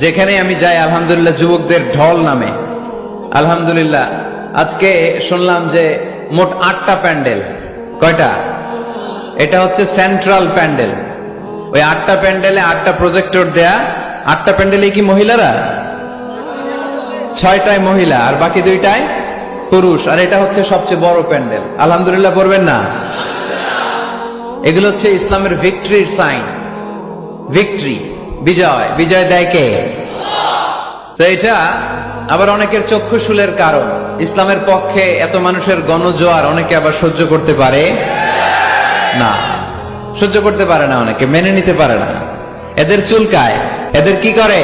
যেখানে আমি যাই আলহামদুলিল্লাহ যুবকদের ঢল নামে। আলহামদুলিল্লাহ আজকে শুনলাম যে মোট 8টা প্যান্ডেল। কয়টা? এটা হচ্ছে সেন্ট্রাল প্যান্ডেল। ওই 8টা প্যান্ডেলে 8টা প্রজেক্টর দেয়া। 8টা প্যান্ডেলে কি মহিলারা? 6টায় মহিলা আর বাকি 2টায় পুরুষ। আর এটা হচ্ছে সবচেয়ে বড় প্যান্ডেল। আলহামদুলিল্লাহ পড়বেন না? এগুলো হচ্ছে ইসলামের ভিক্টরির সাইন। ভিক্টরি, বিজয়। বিজয় দেয় কে? তো এটা আবার অনেকের চক্ষুশূলের কারণ। ইসলামের পক্ষে এত মানুষের গণজোয়ার অনেকে আবার সহ্য করতে পারে না, সহ্য করতে পারে না, অনেকে মেনে নিতে পারে না। এদের চুলকায়। এদের কি করে?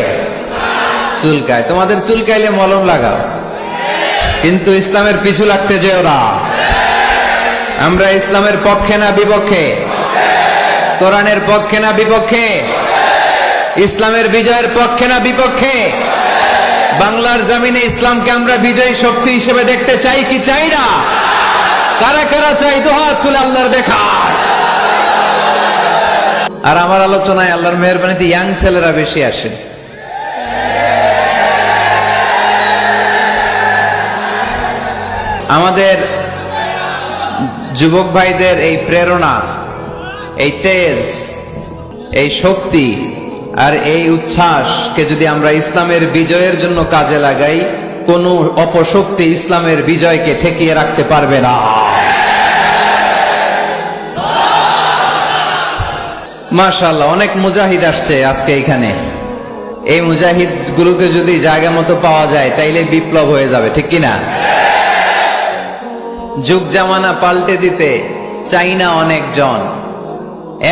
চুলকায়। তোমাদের চুলকাইলে মলম লাগাও, কিন্তু ইসলামের পিছু লাগতে যেও না। আমরা ইসলামের পক্ষে না বিপক্ষে? কোরআনের পক্ষে না বিপক্ষে? ইসলামের বিজয়ের পক্ষে না বিপক্ষে? বাংলার জমিনে ইসলামকে আমরা বিজয়ী শক্তি হিসেবে দেখতে চাই কি চাই না? কারা কারা চাই দুহাত তুলে আল্লাহর দেখা। আর আমার আলোচনায় আল্লাহর মেহেরবানিতে ইয়াং ছেলেরা বেশি আসে। আমাদের যুবক ভাইদের এই প্রেরণা, এই তেজ, এই শক্তি আর এই উচ্ছ্বাসকে যদি আমরা ইসলামের বিজয়ের জন্য কাজে লাগাই, কোন অপশক্তি ইসলামের বিজয়কে ঠেকিয়ে রাখতে পারবে না। মাশাআল্লাহ, অনেক মুজাহিদ আসছে আজকে এখানে। এই মুজাহিদ গুলোকে যদি জায়গা মতো পাওয়া যায় তাইলে বিপ্লব হয়ে যাবে, ঠিক কিনা? যুগ জামানা পাল্টে দিতে চাই না অনেকজন,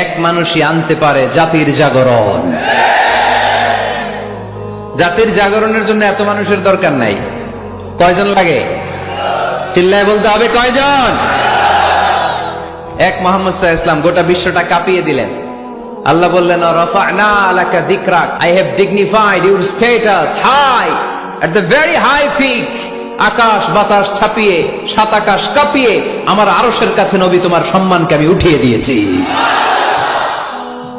এক মানুষই আনতে পারে জাতির জাগরণ। জাতির জাগরণের জন্য এত মানুষের দরকার নাই। কয়জন লাগে? চিল্লায় বলতে হবে কয়জন? এক মুহাম্মদ সাল্লাল্লাহু আলাইহি ওয়াসাল্লাম গোটা বিশ্বটা কাঁপিয়ে দিলেন। আল্লাহ বললেন, রাফা'না লাকা যিকরাক, I have dignified your status high at the very high peak। আকাশ বাতাস ছাপিয়ে, সাত আকাশ কাঁপিয়ে আমার আরশের কাছে নবী তোমার সম্মানকে আমি উঠিয়ে দিয়েছি।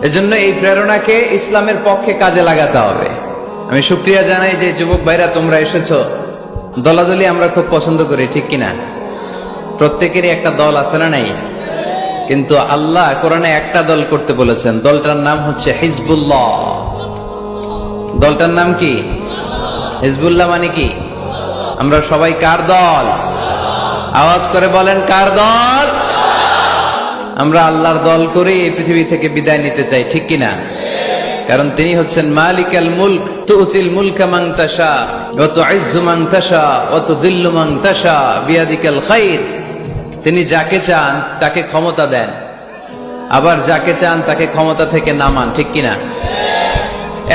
এজন্য এই প্রেরণাকে ইসলামের পক্ষে কাজে লাগাতে হবে। আমি শুকরিয়া জানাই যে যুবক ভাইরা তোমরা এসেছো। দলাদলি আমরা খুব পছন্দ করি, ঠিক কিনা? প্রত্যেকেরই একটা দল আছে না নাই? কিন্তু আল্লাহ কোরআনে একটা দল করতে বলেছেন। দলটার নাম হচ্ছে হিজবুল্লাহ। দলটার নাম কি? হিজবুল্লাহ মানে কি? আমরা সবাই কার দল? আওয়াজ করে বলেন, কার দল? আমরা আল্লাহর দল করে এই পৃথিবী থেকে বিদায় নিতে চাই, ঠিক কিনা? কারণ তিনি হচ্ছেন মালিকাল মুলক, তুতিল মুলকা মান তাশা ওয়া তুইজ্জু মান তাশা ওয়া তুযিল্লু মান তাশা বিয়াদিকাল খায়র। তিনি যাকে চান তাকে ক্ষমতা দেন, আবার যাকে চান তাকে ক্ষমতা থেকে নামান, ঠিক কিনা?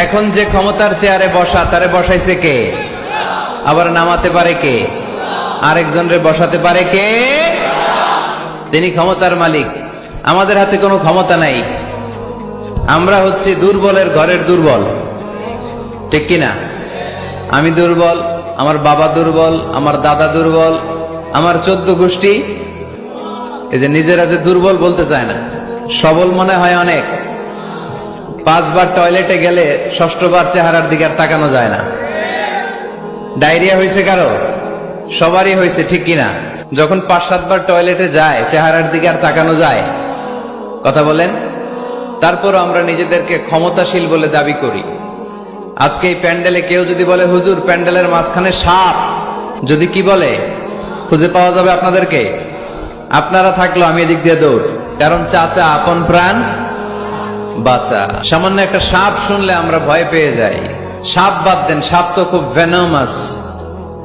এখন যে ক্ষমতার চেয়ারে বসা, তারে বসাইছে কে? আবার নামাতে পারে কে? আরেকজনরে বসাতে পারে কে? তিনি ক্ষমতার মালিক। আমাদের হাতে কোনো ক্ষমতা নাই। আমরা হচ্ছে দুর্বলের ঘরের দুর্বল, ঠিক কিনা? আমি দুর্বল, আমার বাবা দুর্বল, আমার দাদা দুর্বল, আমার 14 গোষ্ঠী এই যে নিজেরা যে দুর্বল বলতে চায় না, সবল মনে হয় অনেক। 5 বার টয়লেটে গেলে 6ষ্ঠ বার চেহারার দিকে আর তাকানো যায় না। ডায়রিয়া হয়েছে কারো? সবারই হয়েছে, ঠিক কিনা? যখন 5-7 বার টয়লেটে যায় চেহারার দিকে আর তাকানো যায়? কথা বলেন। তারপর আমরা নিজেদেরকে ক্ষমতাশীল বলে দাবি করি। আজকে এই প্যান্ডেলে কেউ যদি বলে, হুজুর প্যান্ডেলের মাঝখানে সাপ, যদি কি বলে খুঁজে পাওয়া যাবে আপনাদেরকে? আপনারা থাকলো আমি এদিক দিয়ে দৌড়। কারণ চাচা আপন প্রাণ বাঁচা। সামান্য একটা সাপ শুনলে আমরা ভয় পেয়ে যাই। সাপ বাদ দেন, সাপ তো খুব ভেনোমাস,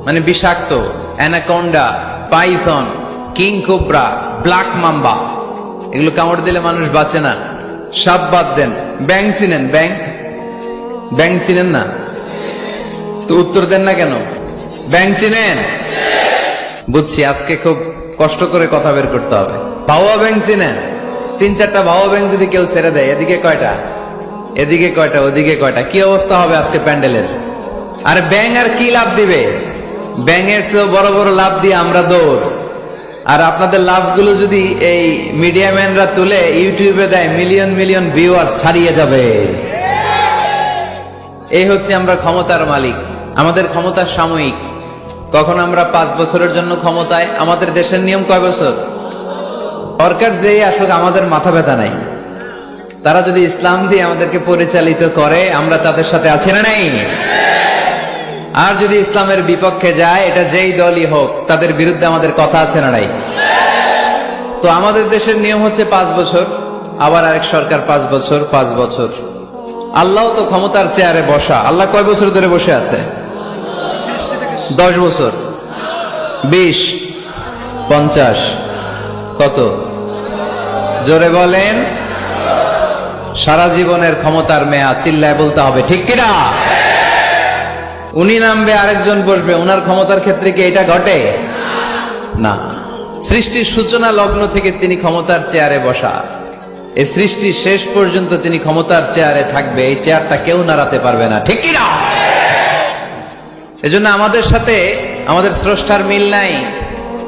মানে বিষাক্ত। Anaconda, Python, king cobra, black mamba, এগুলো কামড় দিলে মানুষ বাঁচে না। সাপ বাদ দেন। ব্যাং চিনেন? ব্যাং, ব্যাং চিনেন না তো উত্তর দেন না কেন? ব্যাং চিনেন? বুঝছি, আজকে খুব কষ্ট করে কথা বের করতে হবে। ভাওয়া ব্যাং চিনেন? 3-4টা ভাওয়া ব্যাং যদি কেউ ছেড়ে দেয়, এদিকে কয়টা, এদিকে কয়টা, ওদিকে কয়টা, কি অবস্থা হবে আজকে প্যান্ডেলের? আর ব্যাং আর কি লাভ দিবে? ব্যাঙের চেয়েও বড় বড় লাভ দিয়ে আমরা দৌড়। আর আপনাদের লাভগুলো যদি এই মিডিয়া ম্যানরা তুলে ইউটিউবে দেয়, মিলিয়ন মিলিয়ন ভিউয়ার্স ছাড়িয়ে যাবে। এই হচ্ছে আমরা ক্ষমতার মালিক, আমাদের ক্ষমতা সাময়িক। কখন আমরা 5 বছরের জন্য ক্ষমতায়, আমাদের দেশের নিয়ম কয় বছর? সরকার যেই আসুক আমাদের মাথা ব্যথা নাই, তারা যদি ইসলাম দিয়ে আমাদেরকে পরিচালিত করে আমরা তাদের সাথে আছি না নাই? আর যদি ইসলামের বিপক্ষে যায়, এটা যেই দলই হোক, তাদের বিরুদ্ধে আমাদের কথা আছে না নাই? তো আমাদের দেশের নিয়ম হচ্ছে 5 বছর, আবার আরেক সরকার 5 বছর 5 বছর। আল্লাহ তো ক্ষমতার চেয়ারে বসা। আল্লাহ কয় বছর ধরে বসে আছে? 10 বছর, 20, 50, কত? জোরে বলেন। সারা জীবনের ক্ষমতার মেয়াদ, চিল্লায় বলতে হবে ঠিক কিনা? উনি নামবে, আরেকজন বসবে, উনার ক্ষমতার ক্ষেত্রে কি এটা ঘটে? না। সৃষ্টির সূচনা লগ্ন থেকে তিনি ক্ষমতার চেয়ারে বসা, এই সৃষ্টির শেষ পর্যন্ত তিনি ক্ষমতার চেয়ারে থাকবে। এই চেয়ারটা কেউ নাড়াতে পারবে না, ঠিক কিনা? এজন্য আমাদের সাথে আমাদের স্রষ্টার মিল নাই।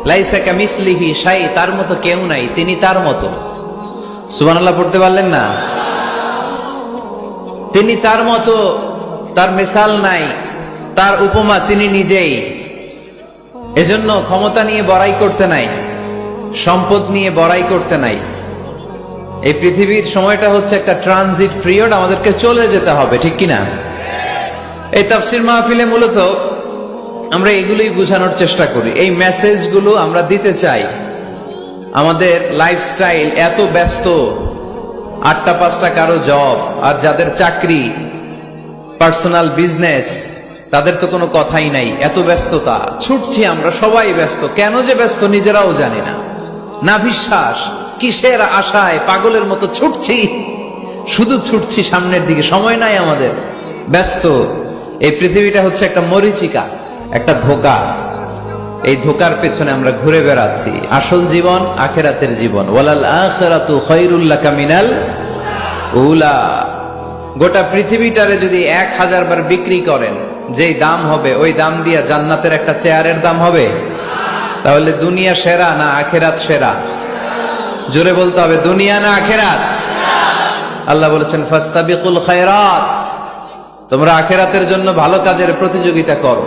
লাইসা কামিসলিহি শাই, তার মতো কেউ নাই, তিনি তার মতো। সুবহানাল্লাহ পড়তে পারলেন না? তিনি তার মতো, তার মিসাল নাই, তার উপমা তিনি নিজেই। এজন্য ক্ষমতা নিয়ে বড়াই করতে নাই, সম্পদ নিয়ে বড়াই করতে নাই। এই পৃথিবীর সময়টা হচ্ছে একটা ট্রানজিট পিরিয়ড, আমাদেরকে চলে যেতে হবে, ঠিক কিনা? এই তাফসির মাহফিলে মূলত আমরা এগুলোই বোঝানোর চেষ্টা করি, এই মেসেজগুলো আমরা দিতে চাই। আমাদের লাইফস্টাইল এত ব্যস্ত, 8টা 5টা কারো জব, আর যাদের চাকরি, পার্সোনাল বিজনেস, তাদের তো কোনো কথাই নাই। এত ব্যস্ততা, ছুটছি আমরা, সবাই ব্যস্ত। কেন যে ব্যস্ত নিজেরাও জানি না। না বিশ্বাস, কিসের আশায় পাগলের মতো ছুটছি, শুধু ছুটছি সামনের দিকে, সময় নাই আমাদের, ব্যস্ত। এই পৃথিবীটা হচ্ছে একটা মরীচিকা, একটা ধোঁকা। এই ধোঁকার পেছনে আমরা ঘুরে বেড়াচ্ছি। আসল জীবন আখিরাতের জীবন। ওয়ালাল আখিরাতু খায়রুল লাকা মিনাল উলা। গোটা পৃথিবীটারে যদি 1000 বার বিক্রি করেন, যেই দাম হবে ওই দাম দিয়ে জান্নাতের একটা চেয়ারের দাম হবে? তাহলে দুনিয়া সেরা না আখিরাত সেরা? জোরে বলতে হবে, দুনিয়া না আখিরাত? আল্লাহ বলেছেন ফাস্তাবিকুল খায়রাত, তোমরা আখিরাতের জন্য ভালো কাজের প্রতিযোগিতা করো।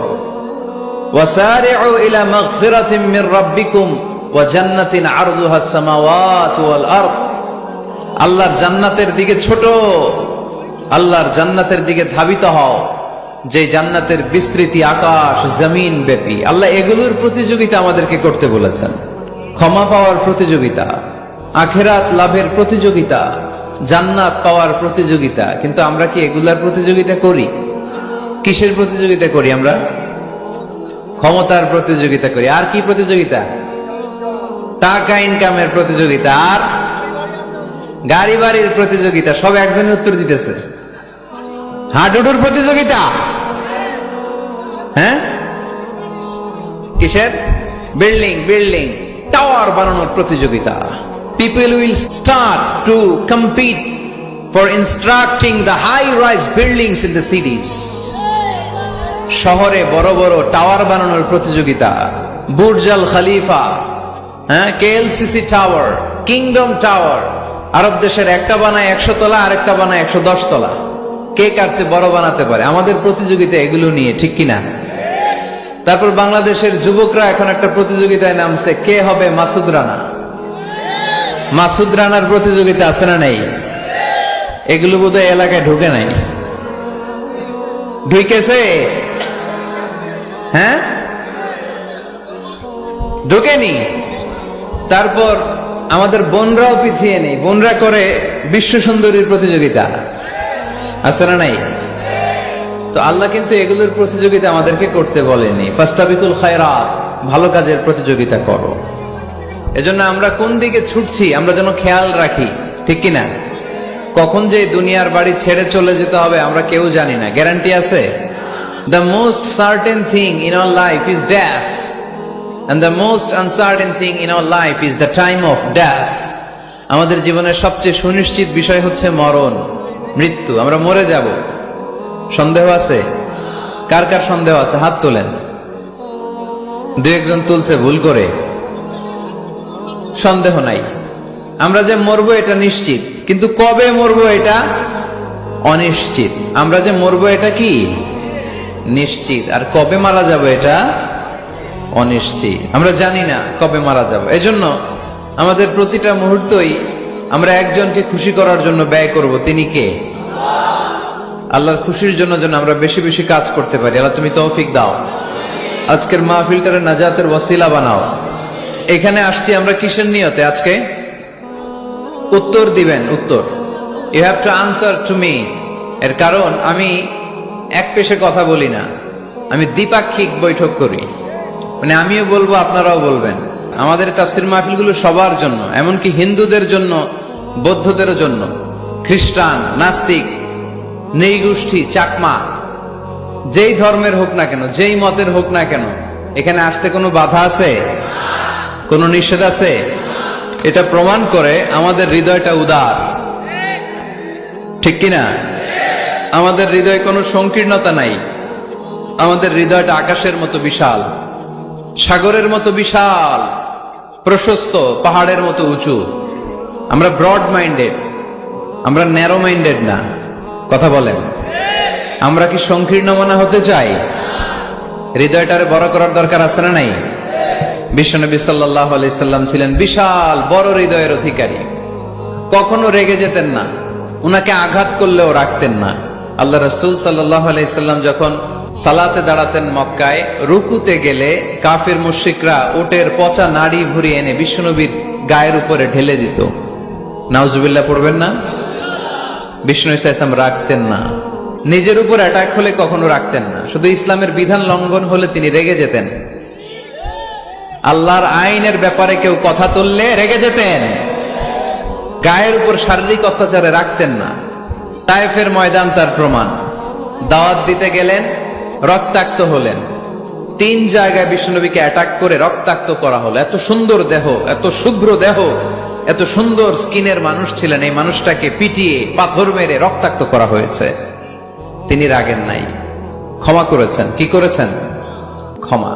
ওয়াসারিউ ইলা মাগফিরাতিম মির রাব্বিকুম ওয়া জান্নাতিন আরদুহাস সামাওয়াতু ওয়াল আরদ। আল্লাহর জান্নাতের দিকে ছোট, আল্লাহর জান্নাতের দিকে ধাবিত হও, যে জান্নাতের বিস্তৃতি আকাশ জমিন ব্যাপী। আল্লাহ এগুলোর প্রতিযোগিতা আমাদেরকে করতে বলেছেন। ক্ষমা পাওয়ার প্রতিযোগিতা, আখিরাত লাভের প্রতিযোগিতা, জান্নাত পাওয়ার প্রতিযোগিতা। কিন্তু আমরা কি এগুলার প্রতিযোগিতা করি? কিসের প্রতিযোগিতা করি আমরা? ক্ষমতার প্রতিযোগিতা করি। আর কি প্রতিযোগিতা? টাকা ইনকামের প্রতিযোগিতা, আর গাড়ি বাড়ির প্রতিযোগিতা। সব একজনের উত্তর দিতেছে। হাডুডুর প্রতিযোগিতা, হ্যাঁ? কিসের? বিল্ডিং বিল্ডিং টাওয়ার বানানোর প্রতিযোগিতা। People will start to compete for constructing the high-rise buildings in the cities. শহরে বড় বড় টাওয়ার বানানোর প্রতিযোগিতা। বুর্জ আল খলিফা, হ্যাঁ, KLCC টাওয়ার, কিংডম টাওয়ার। আরব দেশের একটা বানায় 100 তলা, আরেকটা বানায় 110 তলা। কে কার চেয়ে বড় বানাতে পারে? আমাদের প্রতিযোগিতা এগুলো নিয়ে, ঠিক কিনা? তারপর বাংলাদেশের যুবকরা এখন একটা প্রতিযোগিতায় নামছে, কে হবে মাসুদ রানা। মাসুদ রানার প্রতিযোগিতা আছে না নেই? এগুলো বোধহয় এলাকায় ঢুকে নাই। ঢুকেছে? হ্যাঁ, ঢুকেনি। তারপর আমাদের বোনরাও পিছিয়ে নেই, বোনরা করে বিশ্ব সুন্দরীর প্রতিযোগিতা, আছে না নাই? তো আল্লাহ কিন্তু এগুলোর প্রতিযোগিতা আমাদেরকে করতে বলেনি। ফাস্তাবিকুল খায়রাত, ভালো কাজের প্রতিযোগিতা করো। এজন্য আমরা কোন দিকে ছুটছি আমরা যেন খেয়াল রাখি, ঠিক কিনা? কখন যে দুনিয়ার বাড়ি ছেড়ে চলে যেতে হবে আমরা কেউ জানি না। গ্যারান্টি আছে? The most certain thing in our life is death, and the most uncertain thing in our life is the time of death. আমাদের জীবনের সবচেয়ে সুনিশ্চিত বিষয় হচ্ছে মরণ, মৃত্যু। আমরা মরে যাব। সন্দেহ আছে? কার কার সন্দেহ আছে? হাত তোলেন। 2-1 তুলছে ভুল করে। সন্দেহ নাই, আমরা যে মরবো এটা নিশ্চিত, কিন্তু কবে মরবো এটা অনিশ্চিত। আমরা যে মরবো এটা কি নিশ্চিত, আর কবে মারা যাবো এটা অনিশ্চিত। আমরা জানি না কবে মারা যাব। এজন্য আমাদের প্রতিটা মুহূর্তই আমরা একজনকে খুশি করার জন্য ব্যয় করব। তিনি কে? আল্লাহর খুশির জন্য যেন আমরা বেশি বেশি কাজ করতে পারি। আল্লাহ তুমি তৌফিক দাও। আজকের মাহফিলটারে নাজাতের ওসিলা বানাও। এখানে আসছি আমরা কিসের নিয়তে? আজকে উত্তর দিবেন। উত্তর you have to answer to me. এর কারণ আমি এক পেশে কথা বলি না, আমি দ্বিপাক্ষিক বৈঠক করি। মানে আমিও বলবো, আপনারাও বলবেন। আমাদের তাফসির মাহফিলগুলো সবার জন্য, এমনকি হিন্দুদের জন্য, বৌদ্ধদের জন্য, খ্রিস্টান, নাস্তিক, নৃগোষ্ঠী, চাকমা, যেই ধর্মের হোক না কেন, যেই মতের হোক না কেন, এখানে আসতে কোনো বাধা আছে? কোনো নিষেধ আছে? এটা প্রমাণ করে আমাদের হৃদয়টা উদার, ঠিক কিনা? আমাদের হৃদয়ে কোনো সংকীর্ণতা নাই। আমাদের হৃদয়টা আকাশের মতো বিশাল, সাগরের মতো বিশাল, প্রশস্ত, পাহাড়ের মতো উঁচু। আমরা ব্রড মাইন্ডেড, আমরা ন্যারো মাইন্ডেড না। কথা বলেন, আমরা কি সংকীর্ণ মনা হতে চাই? হৃদয়টারে বড় করার দরকার আছে না নাই? বিশ্বনবী সাল্লাল্লাহু আলাইহি সাল্লাম ছিলেন বিশাল বড় হৃদয়ের অধিকারী। কখনো রেগে যেতেন না, উনাকে আঘাত করলেও রাখতেন না। আল্লাহ রাসূল সাল্লাল্লাহু আলাইহি সাল্লাম যখন সালাতে দাঁড়াতেন মক্কায়, রুকুতে গেলে কাফির মুশরিকরা উটের পচা নাড়ি ভুড়ি এনে বিশ্বনবীর গায়ের উপরে ঢেলে দিত। নাউজুবিল্লাহ পড়বেন না? বিষ্ণু ইসলাম রাখতেন না। নিজের উপর অ্যাটাক হলে কখনো রাখতেন না। শুধু ইসলামের বিধান লঙ্ঘন হলে তিনি রেগে যেতেন। আল্লাহর আইনের ব্যাপারে কেউ কথা তুললে রেগে যেতেন। গায়ের উপর শারীরিক অত্যাচারে রাখতেন না। তায়েফের ময়দান তার প্রমাণ। দাওয়াত দিতে গেলেন, রক্তাক্ত হলেন। 3 জায়গায় বিশ্বনবীকে অ্যাটাক করে রক্তাক্ত করা হলো। এত সুন্দর দেহ, এত শুভ্র দেহ, এত সুন্দর স্কিনের মানুষ ছিলেন, এই মানুষটাকে পিটিয়ে পাথর মেরে রক্তাক্ত করা হয়েছে। তিনি রাগেন নাই, ক্ষমা করেছেন। কি করেছেন? ক্ষমা।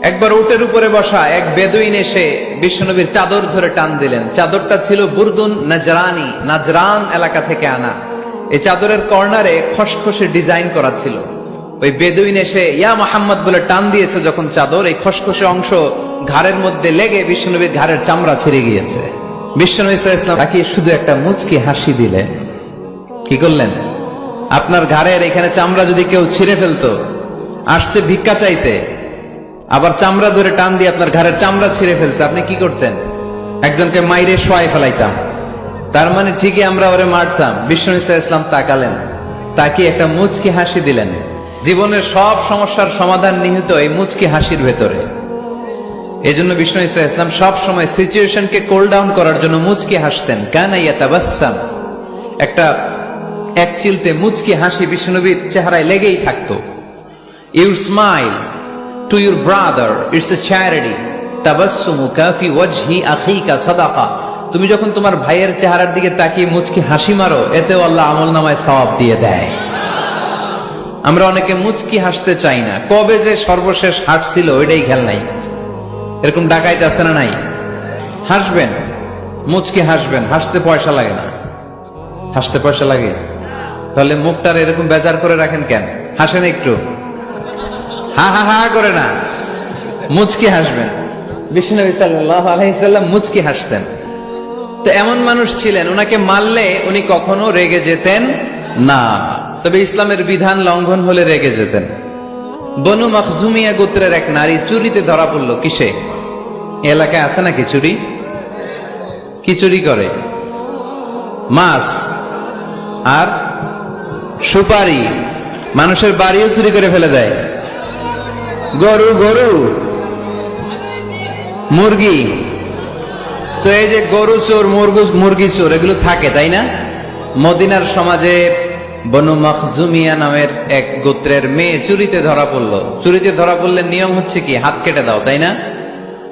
একবার উটের উপরে বসা এক বেদুইন এসে বিশ্বনবীর চাদর ধরে টান দিলেন। চাদরটা ছিল বুরদুন নাজরানি, নাজরান এলাকা থেকে আনা। এই চাদরের কর্নারে খসখসে ডিজাইন করা ছিল। ওই বেদুইন এসে ইয়া মুহাম্মদ বলে টান দিয়েছে যখন চাদর, এই খসখসে অংশ ঘাড়ের মধ্যে লেগে বিশ্বনবীর ঘাড়ের চামড়া ছিঁড়ে গিয়েছে। বিশ্বনবী সাল্লাল্লাহু আলাইহি ওয়াসাল্লাম তাকে শুধু একটা মুচকি হাসি দিলেন। কি করলেন? আপনার ঘাড়ের এখানে চামড়া যদি কেউ ছিঁড়ে ফেলতো, আসছে ভিক্ষা চাইতে, আবার চামড়া ধরে টান দিয়ে আপনার ঘাড়ের চামড়া ছিঁড়ে ফেলছে, আপনি কি করতেন? একজনকে মাইরে শোয়াই ফেলাইতাম। তার মানে ঠিকই আমরা ওরে মারতাম। বিষ্ণু ইসলাম তাকালেন, তাকে একটা মুচকি হাসি দিলেন। জীবনের সব সমস্যার সমাধান নিহিত এই মুচকি হাসির ভেতরে। এই জন্য বিষ্ণু ইসলাম সব সময় সিচুয়েশনকে কোল ডাউন করার জন্য মুচকি হাসতেন। কানা ইয়াতাবাসসাম, একটা এক চিলতে মুচকি হাসি বিশ্বনবীর চেহারায় লেগেই থাকতো। You smile to your brother, it's a charity. তাবাসসুমুকা ফি ওয়াজহি আখিকা সাদাকা। তুমি যখন তোমার ভাইয়ের চেহারার দিকে তাকিয়ে মুচকি হাসি মারো, এতেও আল্লাহ আমলনামায় সওয়াব দিয়ে দেয়। আমরা অনেকে মুচকি হাসতে চাই না। কবে যে সর্বশেষ হাসছিল ওইটাই খেয়াল নাই। এরকম ডাকাইতে আছে না নাই? হাসবেন, মুচকি হাসবেন। হাসতে পয়সা লাগে না। হাসতে পয়সা লাগে? তাহলে মুখটার এরকম বেজার করে রাখেন কেন? হাসেন একটু, হা হা হা করে না, মুচকি হাসবেন। বিশ্বনবী সাল্লাল্লাহু আলাইহি সাল্লাম মুচকি হাসতেন। তো এমন মানুষ ছিলেন, উনাকে মারলে উনি কখনো রেগে যেতেন না, তবে ইসলামের বিধান লঙ্ঘন হলে রেগে যেতেন। বনু মখজুমিয়া গোত্রের এক নারী চুরিতে ধরা পড়লো। কিসে? এলাকায় আছে নাকি চুরি? কি চুরি করে? মাছ আর সুপারি। মানুষের বাড়িও চুরি করে ফেলে দেয়। গরু, গরু, মুরগি। তো এই যে গরু চোর, মুরগি চোর, এগুলো থাকে, তাই না? মদিনার সমাজে বনু মখজুমিয়া নামের এক গোত্রের মেয়ে চুরিতে ধরা পড়লো। চুরিতে ধরা পড়লে নিয়ম হচ্ছে কি? হাত কেটে দাও, তাই না?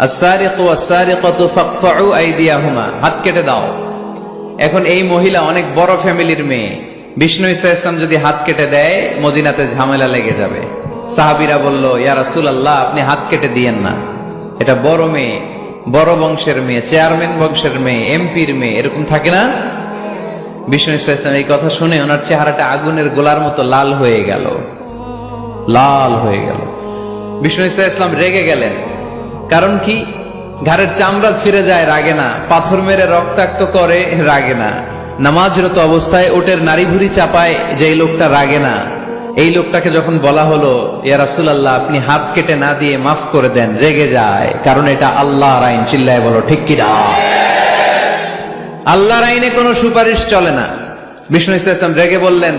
আস-সারিকু ওয়াস-সারিকাতু ফাকতাউ আইদিয়াহুমা, হাত কেটে দাও। এখন এই মহিলা অনেক বড় ফ্যামিলির মেয়ে। বিষ্ণু ইসলাম যদি হাত কেটে দেয়, মদিনাতে ঝামেলা লেগে যাবে। সাহাবীরা বলল, ইয়া রাসূলুল্লাহ, আপনি হাত কেটে দিয়েন না। এটা বড় মেয়ে, বড় বংশের মেয়ে, চেয়ারম্যান বংশের মেয়ে, এমপির মেয়ে, এরকম থাকে না? বিষ্ণু ইসলাম এই কথা শুনে ওনার চেহারাটা আগুনের গোলার মতো লাল হয়ে গেল, লাল হয়ে গেল। বিষ্ণু ইসলাম রেগে গেলেন। কারণ কি? ঘাড়ের চামড়া ছিঁড়ে যায় রাগে না, পাথর মেরে রক্তাক্ত করে রাগে না, নামাজরত অবস্থায় ওটের নারী ভুড়ি চাপায় যে এই লোকটা রাগে না, এই লোকটাকে যখন বলা হলো ইয়া রাসূলুল্লাহ আপনি হাত কেটে না দিয়ে মাফ করে দেন, রেগে যায়। কারণ এটা আল্লাহর আইন। চিল্লায় বলো ঠিক কিনা? আল্লাহর আইনে কোনো সুপারিশ চলে না। বিষ্ণু ইসলাম রেগে বললেন,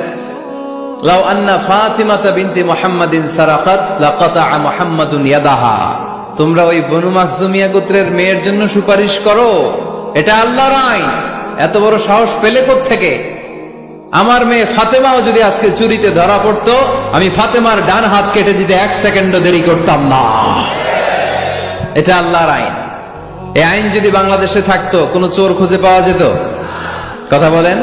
লাউ আন্না ফাতিমাতা বিনতি মুহাম্মাদিন সারাকাত লাকাতা মুহাম্মাদুন ইয়াদাহা। তোমরা ওই বনু মাখজুমিয়া গোত্রের মেয়ের জন্য সুপারিশ করো, এটা আল্লাহর আইন। এত বড় সাহস পেলে কোত্থেকে? আমার মেয়ে ফাতেমাও যদি আজকে চুরিতে ধরা পড়তো, আমি ফাতেমার ডান হাত কেটে দিতে 1 সেকেন্ডও দেরি করতাম না। এটা আল্লাহর আইন। এই আইন যদি বাংলাদেশে থাকতো, কোনো চোর খুঁজে পাওয়া যেত? কথা বলেন।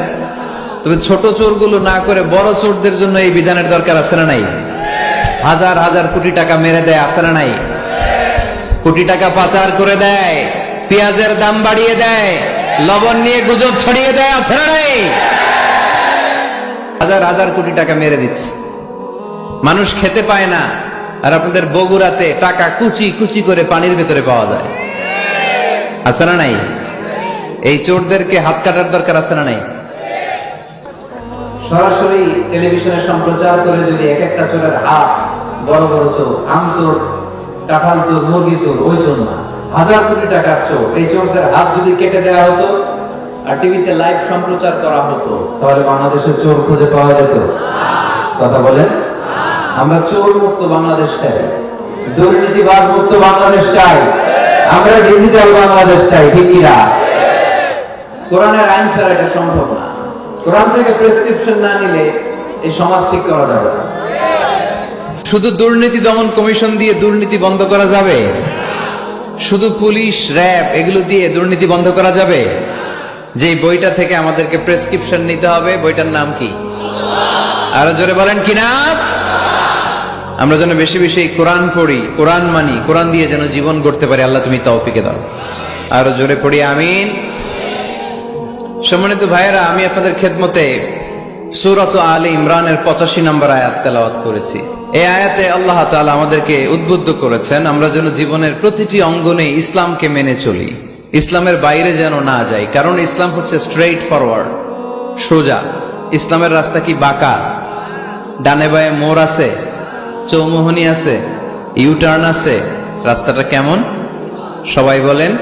তবে ছোট চোরগুলো না করে বড় চোরদের জন্য এই বিধানের দরকার আছে না নাই? হাজার হাজার কোটি টাকা মেরে দেয়, আছে না নাই? কোটি টাকা পাচার করে দেয়, পেঁয়াজের দাম বাড়িয়ে দেয়, লবণ নিয়ে গুজব ছড়িয়ে দেয়, আছে না নাই? হাজার হাজার কোটি টাকা মেরে দিচ্ছে, মানুষ খেতে পায় না। আর আপনাদের বগুড়াতে টাকা কুচি কুচি করে পানির ভেতরে পাওয়া যায়, আছে না নাই? এই চোরদেরকে হাত কাটার দরকার আছে না নাই? সরাসরি টেলিভিশনে সম্প্রচার করে যদি এক একটা চোরের হাত, বড় বড় চোর, আম চোর, কাঁঠাল চোর, মুরগি চোর, ওই চোর না, হাজার কোটি টাকার চোর, এই চোরদের হাত যদি কেটে দেওয়া হতো আর টিভিতে লাইভ সম্প্রচার করা হতো, তাহলে বাংলাদেশে চোর খুঁজে পাওয়া যেত? কথা বলেন। আমরা চোর মুক্ত বাংলাদেশ চাই, দুর্নীতিবাজ মুক্ত বাংলাদেশ চাই, আমরা ডিজিটাল বাংলাদেশ চাই, ঠিক কিনা? কোরআনের আইন ছাড়া এটা সম্ভব না। কোরআন থেকে প্রেসক্রিপশন না নিলে এই সমাজ ঠিক করা যাবে না। শুধু দুর্নীতি দমন কমিশন দিয়ে দুর্নীতি বন্ধ করা যাবে? শুধু পুলিশ, র‍্যাব এগুলো দিয়ে দুর্নীতি বন্ধ করা যাবে? যে বইটা থেকে আমাদেরকে প্রেসক্রিপশন নিতে হবে, বইটার নাম কি? আরো জোরে বলেন কি নাম? আমরা যেন বেশি বেশি কোরআন পড়ি, কোরআন মানি, কোরআন দিয়ে যেন জীবন গড়তে পারি। আল্লাহ তুমি তৌফিকে দাও। আরো জোরে পড়ি আমিন। সম্মানিত ভাইয়েরা, আমি আপনাদের খেদমতে সূরাত আলে ইমরানের 85 নম্বর আয়াত তেলাওয়াত করেছি। এই আয়াতে আল্লাহ তাআলা আমাদেরকে উদ্বুদ্ধ করেছেন আমরা যেন জীবনের প্রতিটি অঙ্গনে ইসলামকে মেনে চলি, ইসলামের বাইরে যেন না যাই। কারণ ইসলাম হচ্ছে স্ট্রেইট ফরওয়ার্ড, সোজা। ইসলামের রাস্তা কি বাঁকা? ডানে বায়ে মোড় আছে, চৌমুহনী আছে, ইউটার্ন আছে। রাস্তাটা কেমন? সবাই বলেন।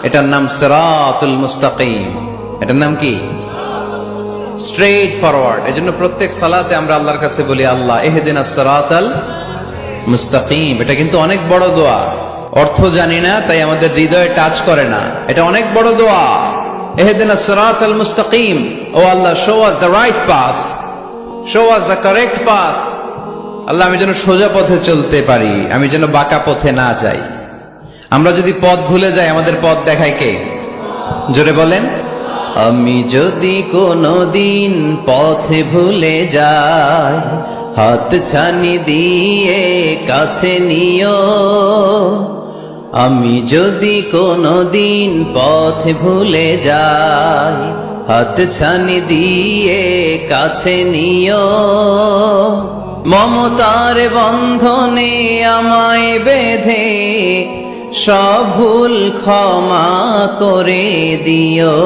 এটার নাম সিরাতুল মুস্তাকিম। এটার নাম কি? Straightforward. এজন্য প্রত্যেক সালাতে আমরা আল্লাহর কাছে বলি, আল্লাহ ইহদিনাস সিরাতাল মুস্তাকিম। এটা কিন্তু অনেক বড় দোয়া। অর্থ জানি না, তাই আমাদের হৃদয়ে টাচ করে না। এটা অনেক বড় দোয়া। ইহদিনাস সিরাতাল মুস্তাকিম। O Allah, show us the right path, show us the correct path. Allah, আমি যেন সোজা পথে চলতে পারি, আমি যেন বাঁকা পথে না যাই। আমরা যদি পথ ভুলে যাই, আমাদের পথ দেখায় কে? জোরে বলেন। আমি যদি কোনদিন পথে ভুলে যাই, হাত ছানি দিয়ে কাছে নিও। আমি যদি কোনদিন পথে ভুলে যাই, হাত ছানি দিয়ে কাছে নিও। মমতার বন্ধনে আমায় বেঁধে সব ভুল ক্ষমা করে দিও।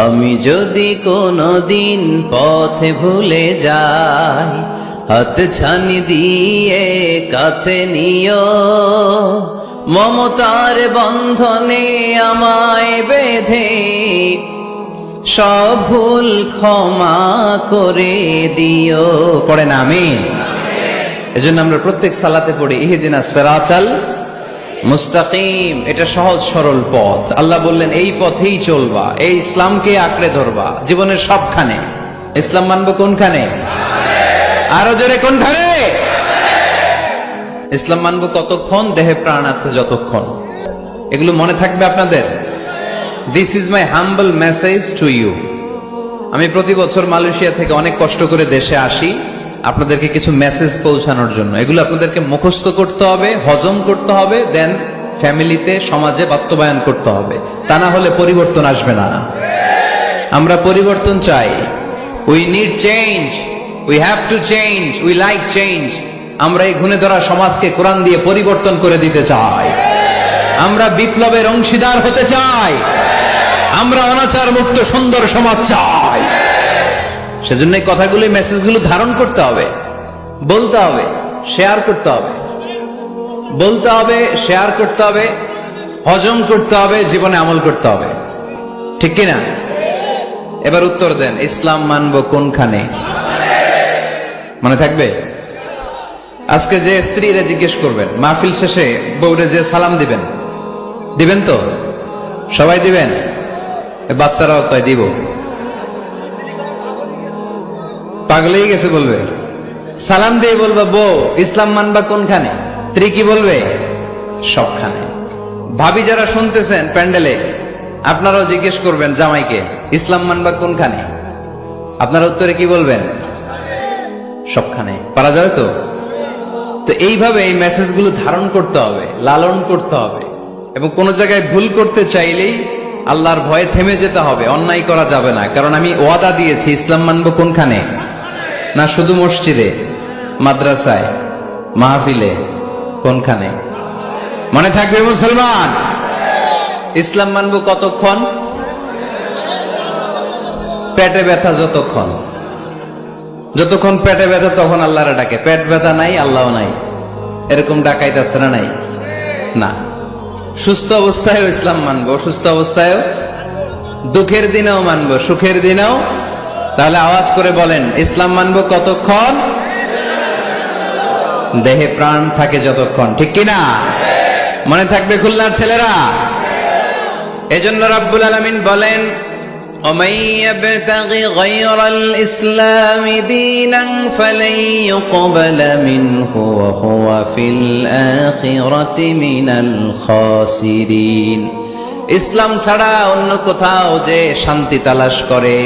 আমি যদি কোনদিন পথে ভুলে যাই, হাত ছানি দিয়ে কাছে নিও। মমতার বন্ধনে আমায় বেঁধে সব ভুল ক্ষমা করে দিও। পড়েন আমিন। এজন্য আমরা প্রত্যেক সালাতে পড়ি ইহদিনাস সিরাতাল মুস্তাকিম। এটা সহজ সরল পথ। আল্লাহ বললেন এই পথেই চলবা, এই ইসলামকে আঁকড়ে ধরবা জীবনের সবখানে। ইসলাম মানবো কোনখানে? আরো জোরে কোনখানে? ইসলাম মানবো কতক্ষণ? দেহে প্রাণ আছে যতক্ষণ। এগুলো মনে থাকবে আপনাদের। This is my humble message to you. আমি প্রতি বছর মালয়েশিয়া থেকে অনেক কষ্ট করে দেশে আসি আপনাদেরকে কিছু মেসেজ পৌঁছানোর জন্য। এগুলো আপনাদেরকে মুখস্থ করতে হবে, হজম করতে হবে, দেন ফ্যামিলিতে, সমাজে বাস্তবায়ন করতে হবে। তা না হলে পরিবর্তন আসবে না। আমরা পরিবর্তন চাই। We need change, we have to change, we like change. আমরা এই ঘুণে ধরা সমাজকে কোরআন দিয়ে পরিবর্তন করে দিতে চাই। আমরা বিপ্লবের অংশীদার হতে চাই। আমরা অনাচার মুক্ত সুন্দর সমাজ চাই। সেজন্য এই কথাগুলো, মেসেজগুলো ধারণ করতে হবে, বলতে হবে, শেয়ার করতে হবে, বলতে হবে, শেয়ার করতে হবে, হজম করতে হবে, জীবনে আমল করতে হবে। ঠিক কিনা? এবার উত্তর দেন, ইসলাম মানবো কোনখানে? মনে থাকবে? আজকে যে স্ত্রীরা জিজ্ঞেস করবেন, মাহফিল শেষে বউরে যে সালাম দিবেন, দিবেন তো? সবাই দিবেন? বাচ্চারাও কয় দিব। পাগলেই গেছে বলবে, সালাম দিয়ে বলবে বউ ইসলাম মানবা কোনখানে? স্ত্রী কি বলবে? সবখানে। ভাবি যারা শুনতেছেন প্যান্ডেলে, আপনারাও জিজ্ঞেস করবেন জামাইকে, ইসলাম মানবা কোনখানে? আপনারা উত্তরে কি বলবেন? সবখানে। পারা যাবে তো? তো এইভাবে এই মেসেজগুলো ধারণ করতে হবে, লালন করতে হবে, এবং কোন জায়গায় ভুল করতে চাইলেই আল্লাহর ভয়ে থেমে যেতে হবে, অন্যায় করা যাবে না। কারণ আমি ওয়াদা দিয়েছি, ইসলাম মানবো কোনখানে? না শুধু মসজিদে, মাদ্রাসায়, মাহফিলে, কোনখানে? মনে থাকবে মুসলমান? ইসলাম মানবো কতক্ষণ? পেটে ব্যথা যতক্ষণ, যতক্ষণ পেটে ব্যথা তখন আল্লাহরে ডাকে। পেট ব্যথা নাই, আল্লাহ নাই, এরকম ডাকাইতেছে না? নাই না। সুস্থ অবস্থায় ইসলাম মানবো, অসুস্থ অবস্থায়ও, দুঃখের দিনেও মানবো, সুখের দিনেও। তাহলে আওয়াজ করে বলেন, ইসলাম মানবো কতক্ষণ? দেহে প্রাণ থাকে যতক্ষণ। ঠিক কিনা? মনে থাকবে খুলনার ছেলেরা? এজন্য রাব্বুল আলামিন বলেন, ومن يبتغ غير الإسلام دينا فلن يقبل منه وهو في الآخرة من الخاسرين। ইসলাম ছাড়া অন্য কোথাও যে শান্তি তালাশ করে,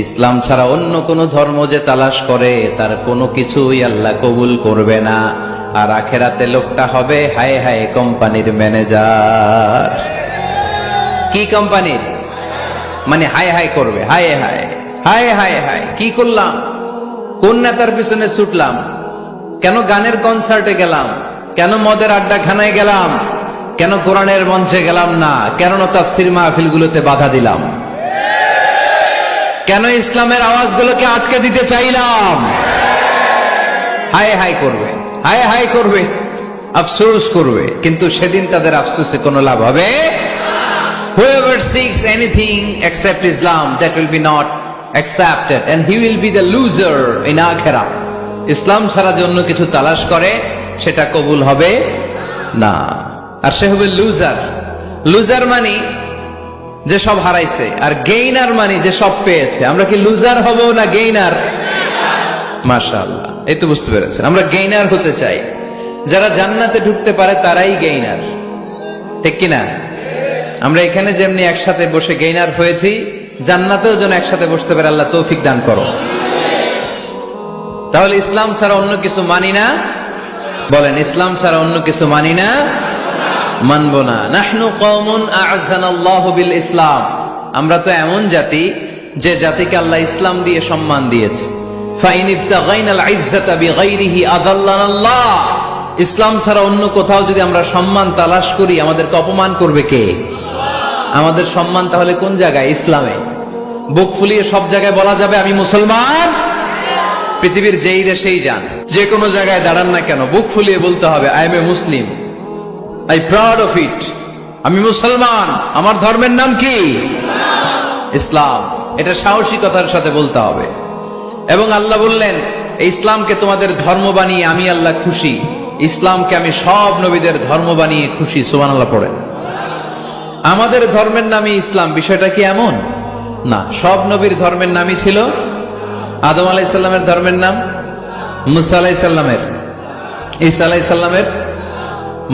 ইসলাম ছাড়া অন্য কোন ধর্ম যে তালাশ করে, তার কোনো কিছুই আল্লাহ কবুল করবে না। আর আখেরাতে লোকটা হবে হায় হায় কোম্পানির ম্যানেজার। কি কোম্পানির? মানে হায় হায় করবে, হায় হায় হায় হায় হায়, কি করলাম, কোন নেতার পিছনে ছুটলাম, কেন গানের কনসার্টে গেলাম, কেন মদের আড্ডাখানায় গেলাম, কেন কোরআনের মঞ্চে গেলাম না, কেন তাফসীর মাহফিলগুলোতে বাধা দিলাম, কেন ইসলামের আওয়াজগুলোকে আটকে দিতে চাইলাম। হায় হায় করবে, হায় হায় করবে, আফসোস করবে, কিন্তু সেদিন তাদের আফসোসে কোনো লাভ হবে। Whoever seeks anything except Islam, that will be not accepted, and he will be the loser in akhirah. ইসলাম ছাড়া যে অন্য কিছু তালাশ করে, সেটা কবুল হবে না, আর সে হবে লুজার। লুজার মানে যে সব হারাইছে, আর গেইনার মানে যে সব পেয়েছে। আমরা কি লুজার হব না গেইনার? মাশাআল্লাহ, এই তো বুঝতে পেরেছেন, আমরা গেইনার হতে চাই। যারা জান্নাতে ঢুকতে পারে তারাই গেইনার। ঠিক কিনা? আমরা এখানে যেমনি একসাথে বসে গেইনার হয়েছি, জান্নাতেও যেন একসাথে বসতে পারে, আল্লাহ তৌফিক দান করো। তাহলে ইসলাম ছাড়া অন্য কিছু মানি না। বলেন, ইসলাম ছাড়া অন্য কিছু মানি না, মানবো না। নাহনু কওমুন আ'আযানাল্লাহু বিল ইসলাম। আমরা তো এমন জাতি যে জাতিকে আল্লাহ ইসলাম দিয়ে সম্মান দিয়েছে। ফাইন ইবতাগাইনাল ইজ্জাতা বিগাইরিহি আযাল্লানাল্লাহ। ইসলাম ছাড়া অন্য কোথাও যদি আমরা সম্মান তালাশ করি, আমাদেরকে অপমান করবে কে? আমাদের সম্মান তাহলে কোন জায়গায়? ইসলামে। বুক ফুলিয়ে সব জায়গায় বলা যাবে আমি মুসলমান। পৃথিবীর যেই দেশেই যান, যে কোনো জায়গায় দাঁড়ান না কেন, বুক ফুলিয়ে বলতে হবে I M A Muslim, I proud of it. আমি মুসলমান, আমার ধর্মের নাম কি? ইসলাম। এটা সাহসিকতার সাথে বলতে হবে। এবং আল্লাহ বললেন, এই ইসলামকে তোমাদের ধর্ম বানিয়ে আমি আল্লাহ খুশি। ইসলামকে আমি সব নবীদের ধর্ম বানিয়ে খুশি। সুবহানাল্লাহ পড়েন। আমাদের ধর্মের নামই ইসলাম, বিষয়টা কি এমন না? সব নবীর ধর্মের নামই ছিল। আদম আলাইহিস সালামের ধর্মের নাম, মুসা আলাইহিস সালামের, ঈসা আলাইহিস সালামের,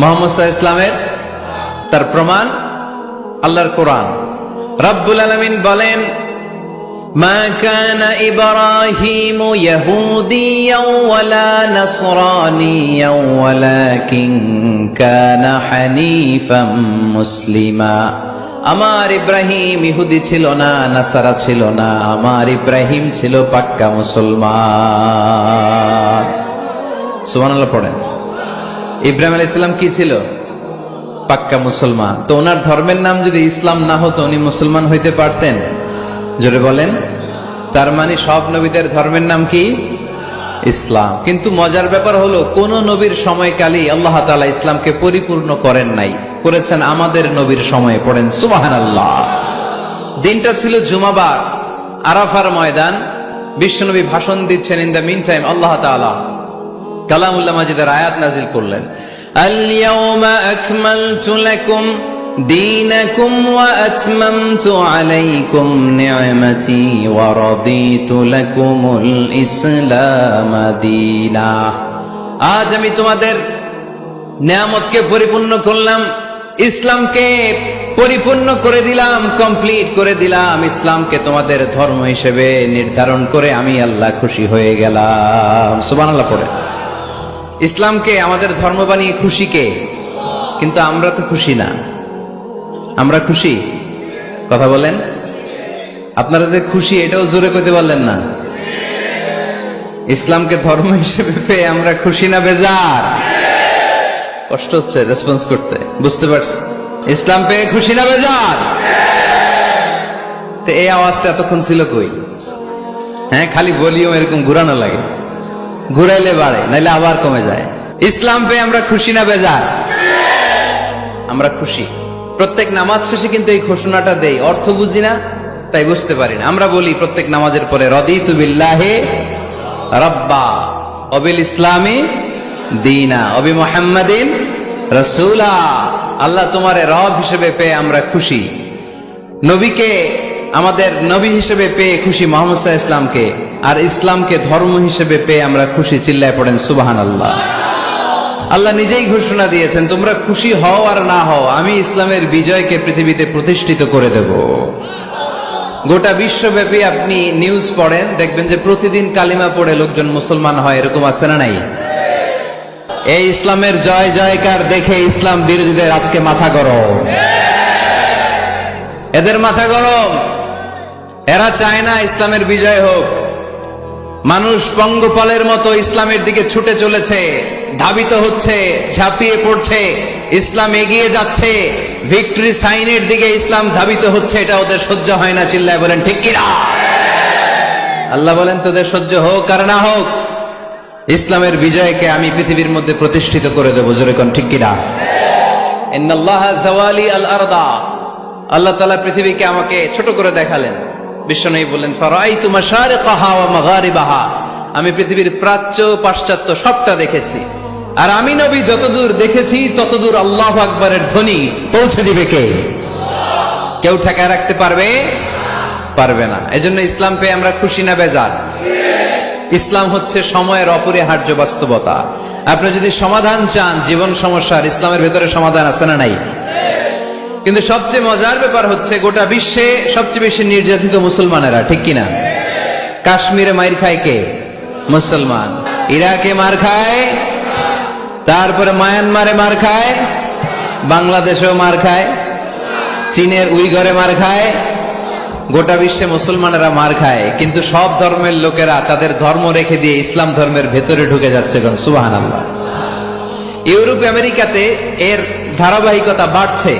মুহাম্মদ সাল্লাল্লাহু আলাইহি ওয়াসাল্লামের। তার প্রমাণ আল্লাহর কোরআন। রব্বুল আলামিন বলেন, মা কানা ইব্রাহিমু ইয়াহুদিয়াও ওয়ালা নাসরানিয়াও ওয়ালাকিন কানা হানিফাম মুসলিমা। আমার ইব্রাহিম ইহুদি ছিল না, নাসারা ছিল না, আমার ইব্রাহিম ছিল পাক্কা মুসলমান। সুবহানাল্লাহ পড়েন। ইব্রাহিম আলাইহিস সালাম কি ছিল? পাক্কা মুসলমান। তো ওনার ধর্মের নাম যদি ইসলাম না হতো উনি মুসলমান হইতে পারতেন? জোরে বলেন। তার মানে সব নবীদের ধর্মের নাম কি? ইসলাম। কিন্তু মজার ব্যাপার হলো কোন নবীর সময়কালই আল্লাহ তাআলা ইসলামকে পরিপূর্ণ করেন নাই, করেছেন আমাদের নবীর সময়ে। পড়েন সুবহানাল্লাহ। দিনটা ছিল জুমাবার, আরাফার ময়দান। বিশ্বনবী ভাষণ দিচ্ছেন। ইন দ্য মিন টাইম আল্লাহ তাআলা কালামুল্লাহ মাজিদের আয়াত নাজিল করলেন, আল-ইয়াওমা আকমালতু লাকুম দীনাকুম ওয়া আতমামতু আলাইকুম নি'মাতি ওয়া রাদিতু লাকুমুল ইসলাম দীনা। আজ আমি তোমাদের নিয়ামতকে পরিপূর্ণ করলাম, ইসলামকে পরিপূর্ণ করে দিলাম, কমপ্লিট করে দিলাম। ইসলামকে তোমাদের ধর্ম হিসেবে নির্ধারণ করে আমি আল্লাহ খুশি হয়ে গেলাম। সুবহানাল্লাহ পড়ে। ইসলামকে আমাদের ধর্ম বানিয়ে খুশি কে? কিন্তু আমরা তো খুশি না। আমরা খুশি? কথা বলেন। আপনারা যে খুশি এটাও জোরে কইতে পারলেন না। ইসলামকে ধর্ম হিসেবে পেয়ে আমরা খুশি না বেজার? কষ্ট হচ্ছে রেসপন্স করতে, বুঝতে পারছি। ইসলাম পেয়ে খুশি না বেজার? তো এই আওয়াজটা এতক্ষণ ছিল কই? হ্যাঁ, খালি ভলিউম এরকম ঘুরানো লাগে, ঘুরাইলে বাড়ে, নাইলে আবার কমে যায়। ইসলাম পেয়ে আমরা খুশি না বেজার? আমরা খুশি। প্রত্যেক নামাজ শেষে কিন্তু এই ঘোষণাটা দেই, অর্থ বুঝি না তাই বুঝতে পারি না। আমরা বলি প্রত্যেক নামাজের পরে, রাদিতু বিল্লাহি রাব্বা ওয়া বিল ইসলামি দীনা ওয়া বি মুহাম্মাদিন রাসূলা। আল্লাহ তোমারে রব হিসেবে পেয়ে আমরা খুশি, নবীকে আমাদের নবী হিসেবে পেয়ে খুশি, মুহাম্মদ সাল্লাল্লাহু আলাইহি ওয়াসাল্লামকে, আর ইসলামকে ধর্ম হিসেবে পেয়ে আমরা খুশি। চিল্লায় পড়েন সুবহানাল্লাহ। আল্লাহ নিজেই ঘোষণা দিয়েছেন, তোমরা খুশি হও আর না হও, আমি ইসলামের বিজয়কে পৃথিবীতে প্রতিষ্ঠিত করে দেব। গোটা বিশ্বব্যাপী আপনি নিউজ পড়েন, দেখবেন যে প্রতিদিন কালিমা পড়ে লোকজন মুসলমান হয়। এরকম আছে না নাই? এই ইসলামের জয় জয়কার দেখে ইসলাম বিরোধীদের আজকে মাথা গরম, এদের মাথা গরম। এরা চায় না ইসলামের বিজয় হোক। মানুষ পঙ্গপালের মতো ইসলামের দিকে ছুটে চলেছে, ধাবিত হচ্ছে, ঝাঁপিয়ে পড়ছে। ইসলাম এগিয়ে যাচ্ছে, ভিক্টরি সাইনের দিকে ইসলাম ধাবিত হচ্ছে। এটা ওদের সহ্য হয় না। চিল্লায় বলেন ঠিক কিনা? আল্লাহ বলেন তোদের সহ্য হোক আর না হোক, ইসলামের বিজয়কে আমি পৃথিবীর মধ্যে প্রতিষ্ঠিত করে দেবো। জোরে কোন ঠিক কিনা? ইন্নাল্লাহা যাওয়ালি আল আরদা। আল্লাহ তাআলা পৃথিবীকে আমাকে ছোট করে দেখালেন। বিশ্বনবী বললেন, ফারাআইতু মাশারিকাহা ওয়া মাগারিবাহা। আমি পৃথিবীর প্রাচ্য পাশ্চাত্য সবটা দেখেছি। আর আমি নবী যতদূর দেখেছি ততদূর আল্লাহু আকবারের ধ্বনি পৌঁছে দিবে কে? কেউ ঠেকায় রাখতে পারবে? পারবে না। এজন্য ইসলাম পেয়ে আমরা খুশি না বেজার? ইসলাম হচ্ছে সময়ের অপরিহার্য বাস্তবতা। আপনি যদি সমাধান চান জীবন সমস্যার, ইসলামের ভেতরে সমাধান আছে না নাই? কিন্তু সবচেয়ে মজার ব্যাপার হচ্ছে গোটা বিশ্বে সবচেয়ে বেশি নির্যাতিত মুসলমানেরা, ঠিক কিনা? কাশ্মীরে মার খায় কে? মুসলমান। ইরাকে মার খায়, তারপরে মায়ানমারে মার খায়, বাংলাদেশেও মার খায়, চীনের উইঘরে মার খায়। গোটা বিশ্বে মুসলমানেরা মার খায়, কিন্তু সব ধর্মের লোকেরা তাদের ধর্ম রেখে দিয়ে ইসলাম ধর্মের ভেতরে ঢুকে যাচ্ছে। সুবহানাল্লাহ। ইউরোপ আমেরিকাতে এর ধারাবাহিকতা বাড়ছে।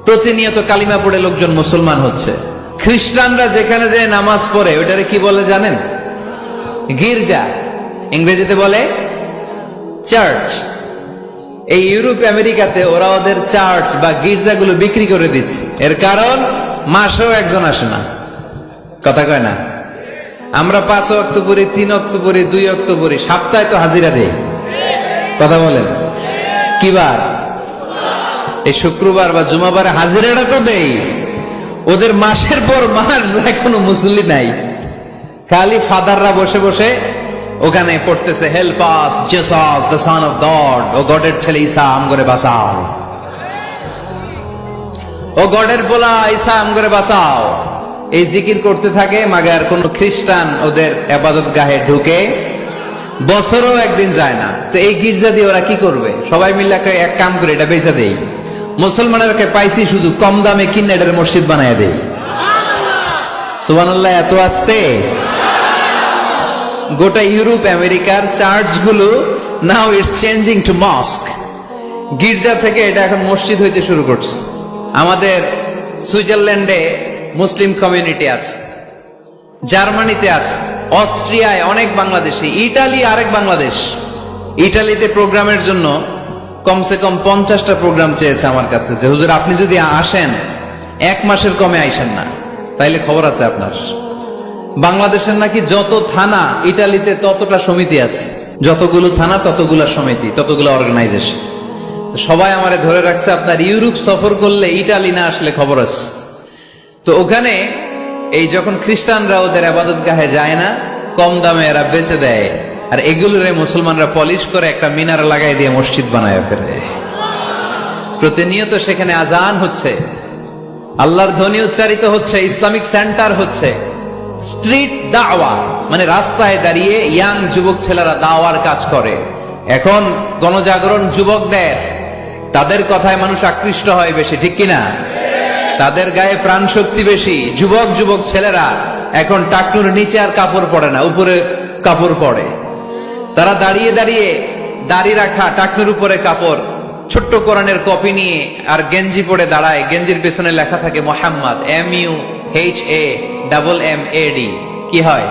প্রতিনিয়ত কালিমা পড়ে লোকজন মুসলমান হচ্ছে। খ্রিস্টানরা যেখানে যে নামাজ পড়ে ওটারে কি বলে জানেন? গির্জা। ইংরেজিতে বলে চার্চ। এই ইউরোপ আমেরিকাতে ওরা ওদের চার্চ বা গির্জাগুলো বিক্রি করে দিচ্ছে। এর কারণ মাসেও একজন আসে না। কথা কয় না? আমরা 5 ওয়াক্ত পড়ি, 3 ওয়াক্ত পড়ি, 2 ওয়াক্ত পড়ি, সপ্তাহে তো হাজিরা দেই। কথা বলেন কি বার? এই শুক্রবার বা জুমাবারে হাজিরাটা তো দেই। ওদের মাসের পর মাস যায়, কোনো মুসল্লি নাই। খালি ফাদাররা বসে বসে ওখানে পড়তেছে, help us Jesus the son of God. ও গডের ছেলে ঈসা আমগরে বাঁচাও, ও গডের পোলা ঈসা আমগরে বাঁচাও। এই জিকির করতে থাকে। মাগার কোন খ্রিস্টান ওদের ইবাদত গাহে ঢুকে বছরও একদিন যায় না। তো এই গির্জা দিয়ে ওরা কি করবে? সবাই মিলে এক কাম করে এটা বেচা দেই। মুসলমানদেরকে পাইছি শুধু কম দামে কিনে এটার মসজিদ বানায় দেই। সুবহানাল্লাহ, এত আসতে। গোটা ইউরোপ আমেরিকার চার্চগুলো now it's changing to mosque. গির্জা থেকে এটা এখন মসজিদ হইতে শুরু করছে। আমাদের সুইজারল্যান্ডে মুসলিম কমিউনিটি আছে, জার্মানিতে আছে, অস্ট্রিয়ায় অনেক বাংলাদেশি, ইটালি আরেক বাংলাদেশ। ইটালিতে প্রোগ্রামের জন্য কমসে কম 50টা প্রোগ্রাম চেয়েছে আমার কাছে, যে হুজুর আপনি যদি আসেন 1 মাসের কমে আইসেন না, তাইলে খবর আছে আপনার। বাংলাদেশের নাকি যত থানা ইটালিতে ততটা সমিতি আছে, যতগুলো থানা ততগুলা সমিতি, ততগুলো অর্গানাইজেশন। তো সবাই আমারে ধরে রাখছে আপনার ইউরোপ সফর করলে ইটালি না আসলে খবর আছে। তো ওখানে এই যখন খ্রিস্টানরা ওদের আবাদত গাহে যায় না, কম দামে এরা বেচে দেয়, আর এগুলোরে মুসলমানরা পলিশ করে একটা মিনার লাগাই দিয়ে মসজিদ বানায় ফেলে। প্রতিনিয়ত সেখানে আজান হচ্ছে, আল্লাহর ধ্বনি উচ্চারিত হচ্ছে, ইসলামিক সেন্টার হচ্ছে, স্ট্রিট দাওয়া মানে রাস্তায় দাঁড়িয়ে ইয়াং যুবক ছেলেরা দাওয়ার কাজ করে। এখন গণজাগরণ যুবকদের, তাদের কথায় মানুষ আকৃষ্ট হয় বেশি, ঠিক কিনা? তাদের গায়ে প্রাণ শক্তি বেশি। যুবক যুবক ছেলেরা এখন টাকনুর নিচে আর কাপড় পরে না, উপরে কাপড় পরে। তারা দাঁড়িয়ে দাঁড়িয়ে দাড়ি রাখা, টাকনুর উপরে কাপড়, ছোট্ট কোরআনের কপি নিয়ে আর গেঞ্জি পরে দাঁড়ায়। গেঞ্জির পেছনে লেখা থাকে মোহাম্মদ, MUHAMMAD। কি হয়?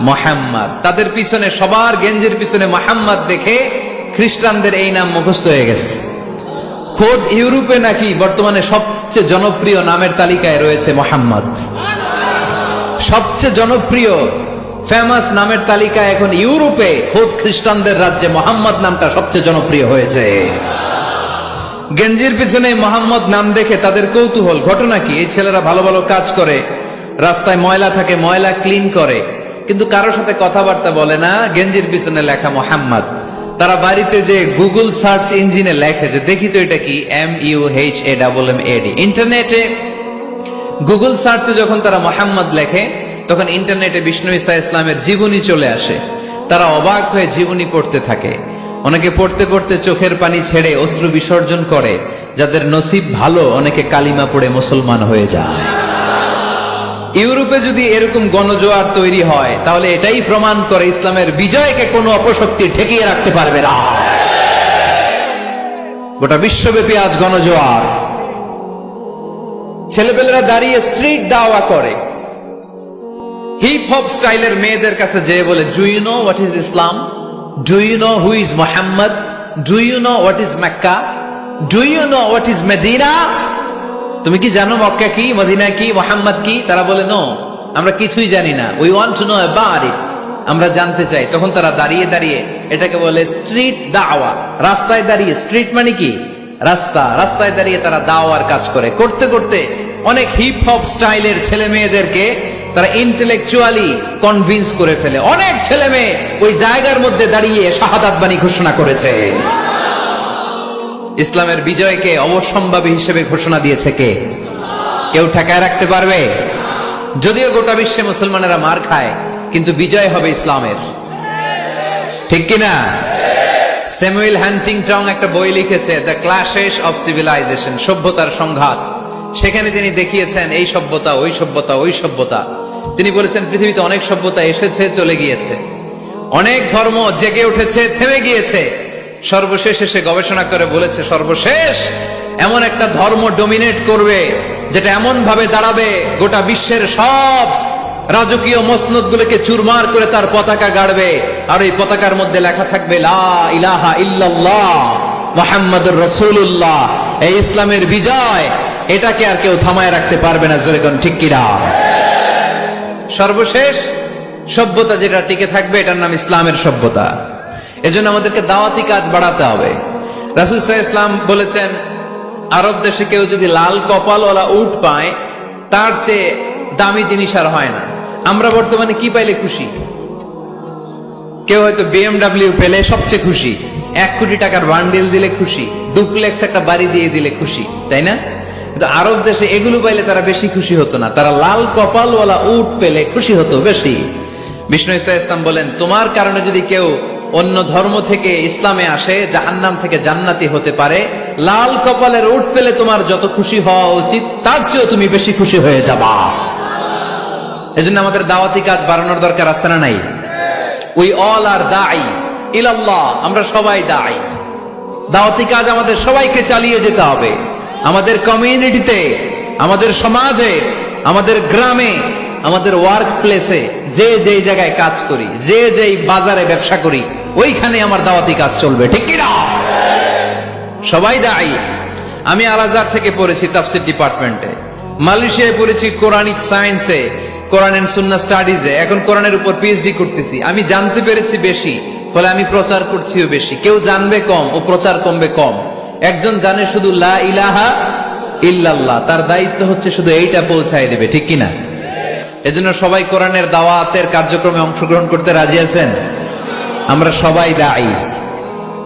মোহাম্মদ। তাদের পিছনে, সবার গেঞ্জির পিছনে মোহাম্মদ দেখে খ্রিস্টানদের এই নাম মুখস্থ হয়ে গেছে। খোদ ইউরোপে নাকি বর্তমানে সবচেয়ে জনপ্রিয় নামের তালিকায় রয়েছে মোহাম্মদ। সবচেয়ে জনপ্রিয় ফেমাস নামের তালিকায় এখন ইউরোপে খোদ খ্রিস্টানদের রাজ্যে মোহাম্মদ নামটা সবচেয়ে জনপ্রিয় হয়েছে। গেঞ্জির পিছনে মোহাম্মদ নাম দেখে তাদের কৌতূহল। ঘটনা কি? এই ছেলেরা ভালো ভালো কাজ করে, রাস্তায় ময়লা থাকে, ময়লা ক্লিন করে, কিন্তু কারোর সাথে কথাবার্তা বলে না। গেঞ্জির পিছনে লেখা মোহাম্মদ। তারা বাড়িতে যে গুগল সার্চ ইঞ্জিনে লেখে যে দেখি তো এটা কি, MUHAMMAD। ইন্টারনেটে গুগল সার্চে যখন তারা মোহাম্মদ লেখে, তখন ইন্টারনেটে বিষ্ণু ঈসা ইসলামের জীবনী চলে আসে। তারা অবাক হয়ে জীবনী পড়তে থাকে। অনেকে পড়তে পড়তে চোখের পানি ছেড়ে অশ্রু বিসর্জন করে। যাদের নসিব ভালো, অনেকে কালিমা পড়ে মুসলমান হয়ে যায়। ইউরোপে যদি এরকম গণজোয়ার তৈরি হয়, তাহলে এটাই প্রমাণ করে ইসলামের বিজয়কে কোনো অপশক্তি ঠেকিয়ে রাখতে পারবে না। গোটা বিশ্বব্যাপী আজ গণজোয়ার। ছেলেপেলেরা দাঁড়িয়ে স্ট্রিট দাওয়া করে, হিপ হপ স্টাইলের মেয়েদের কাছে যেয়ে বলে, do you know what is Islam? Do you know who is Muhammad? Do you know what is Mecca? Do you know what is Medina? তুমি কি জানো মক্কা কি, মদিনা কি, মোহাম্মদ কি? তারা বলে, নো, আমরা কিছুই জানি না। We want to know about it, আমরা জানতে চাই। তখন তারা দাঁড়িয়ে দাঁড়িয়ে, এটাকে বলে স্ট্রিট দাওয়া। রাস্তায় দাঁড়িয়ে, স্ট্রিট মানে কি? রাস্তা। রাস্তায় দাঁড়িয়ে তারা দাওয়ার কাজ করে। করতে করতে অনেক হিপ হপ স্টাইলের ছেলে মেয়েদেরকে তারা ইন্টেলেকচুয়ালি কনভিন্স করে ফেলে। অনেক ছেলে মেয়ে ওই জায়গার মধ্যে দাঁড়িয়ে শাহাদাত বাণী ঘোষণা করেছে। ইসলামের বিজয়কে অবশ্যম্ভাবী হিসেবে ঘোষণা দিয়েছে কে? কেউ ঠেকায় রাখতে পারবে? যদিও গোটা বিশ্বে মুসলমানেরা মার খায়, কিন্তু বিজয় হবে ইসলামের, ঠিক কিনা? স্যামুয়েল হান্টিংটন একটা বই লিখেছে, দ্য ক্ল্যাশেস অফ সিভিলাইজেশন, সভ্যতার সংঘাত। সেখানে তিনি দেখিয়েছেন এই সভ্যতা, ওই সভ্যতা, ওই সভ্যতা। তিনি বলেছেন পৃথিবীতে অনেক সভ্যতা এসেছে, চলে গিয়েছে, অনেক ধর্ম জেগে উঠেছে, থেমে গিয়েছে। সর্বশেষ এসে গবেষণা করে বলেছে, সর্বশেষ এমন একটা ধর্ম ডমিনেট করবে, যেটা এমন ভাবে দাঁড়াবে গোটা বিশ্বের সব রাজকীয় মসনদ গুলোকে চুরমার করে তার পতাকা গাড়বে। আর এই পতাকার মধ্যে লেখা থাকবে, লা ইলাহা ইল্লাল্লাহ মুহাম্মাদুর রাসূলুল্লাহ। এই ইসলামের বিজয়, এটাকে আর কেউ থামায় রাখতে পারবে না। জোরে কোন ঠিক কিনা? সর্বশেষ সভ্যতা যেটা টিকে থাকবে, এটার নাম ইসলামের সভ্যতা। এজন্য আমাদেরকে দাওয়াতি কাজ বাড়াতে হবে। রাসূল সাল্লাল্লাহু আলাইহি ওয়াসাল্লাম বলেছেন, আরব দেশে কেউ যদি লাল কপালওয়ালা উট পায়, তার চেয়ে দামি জিনিস আর হয় না। আমরা বর্তমানে কি পাইলে খুশি? কেউ হয়তো BMW পেলে সবচেয়ে খুশি, 1 কোটি টাকার বান্ডিল দিলে খুশি, ডুপ্লেক্স একটা বাড়ি দিয়ে দিলে খুশি, তাই না? কিন্তু আরব দেশে এগুলো পাইলে তারা বেশি খুশি হতো না, তারা লাল কপালওয়ালা উট পেলে খুশি হতো বেশি। বিষ্ণু ঈসা ইসলাম বলেন, তোমার কারণে যদি কেউ অন্য ধর্ম থেকে ইসলামে আসে, জাহান্নাম থেকে জান্নাতি হতে পারে। লাল কপালের উট পেলে তোমার যত খুশি হওয়া উচিত তার চেয়েও তুমি বেশি খুশি হয়ে যাবা। এজন্য আমাদের দাওয়াতি কাজ বাড়ানোর দরকার আছে না নাই? উই অল আর দাঈ ইলাল্লাহ, আমরা সবাই দাঈ। দাওয়াতি কাজ আমাদের সবাইকে চালিয়ে যেতে হবে। আমাদের কমিউনিটিতে, আমাদের সমাজে, আমাদের গ্রামে, আমাদের ওয়ার্ক প্লেসে, যে যেই জায়গায় কাজ করি, যে যেই বাজারে ব্যবসা করি, ওইখানে আমার দাওয়াতি কাজ চলবে, ঠিক কি না? সবাই দায়ী। আমি আল আজহার থেকে পড়েছি তাফসীর ডিপার্টমেন্টে, মালয়েশিয়ায় পড়েছি কোরআনিক সায়েন্সে, কোরআন এন্ড সুন্নাহ স্টাডিজে, এখন কোরআনের উপর পিএইচডি করতেছি। আমি জানতে পেরেছি বেশি, ফলে আমি প্রচার করছিও বেশি। কেউ জানবে কম ও প্রচার কমবে কম। একজন জানে শুধু লা ইলাহা ইল্লাল্লাহ, তার দায়িত্ব হচ্ছে শুধু এইটা পৌঁছায় দেবে, ঠিক কিনা? এজন্য সবাই কোরআনের দাওয়াতের কার্যক্রমে অংশগ্রহণ করতে রাজি আছেন? আমরা সবাই দায়ী,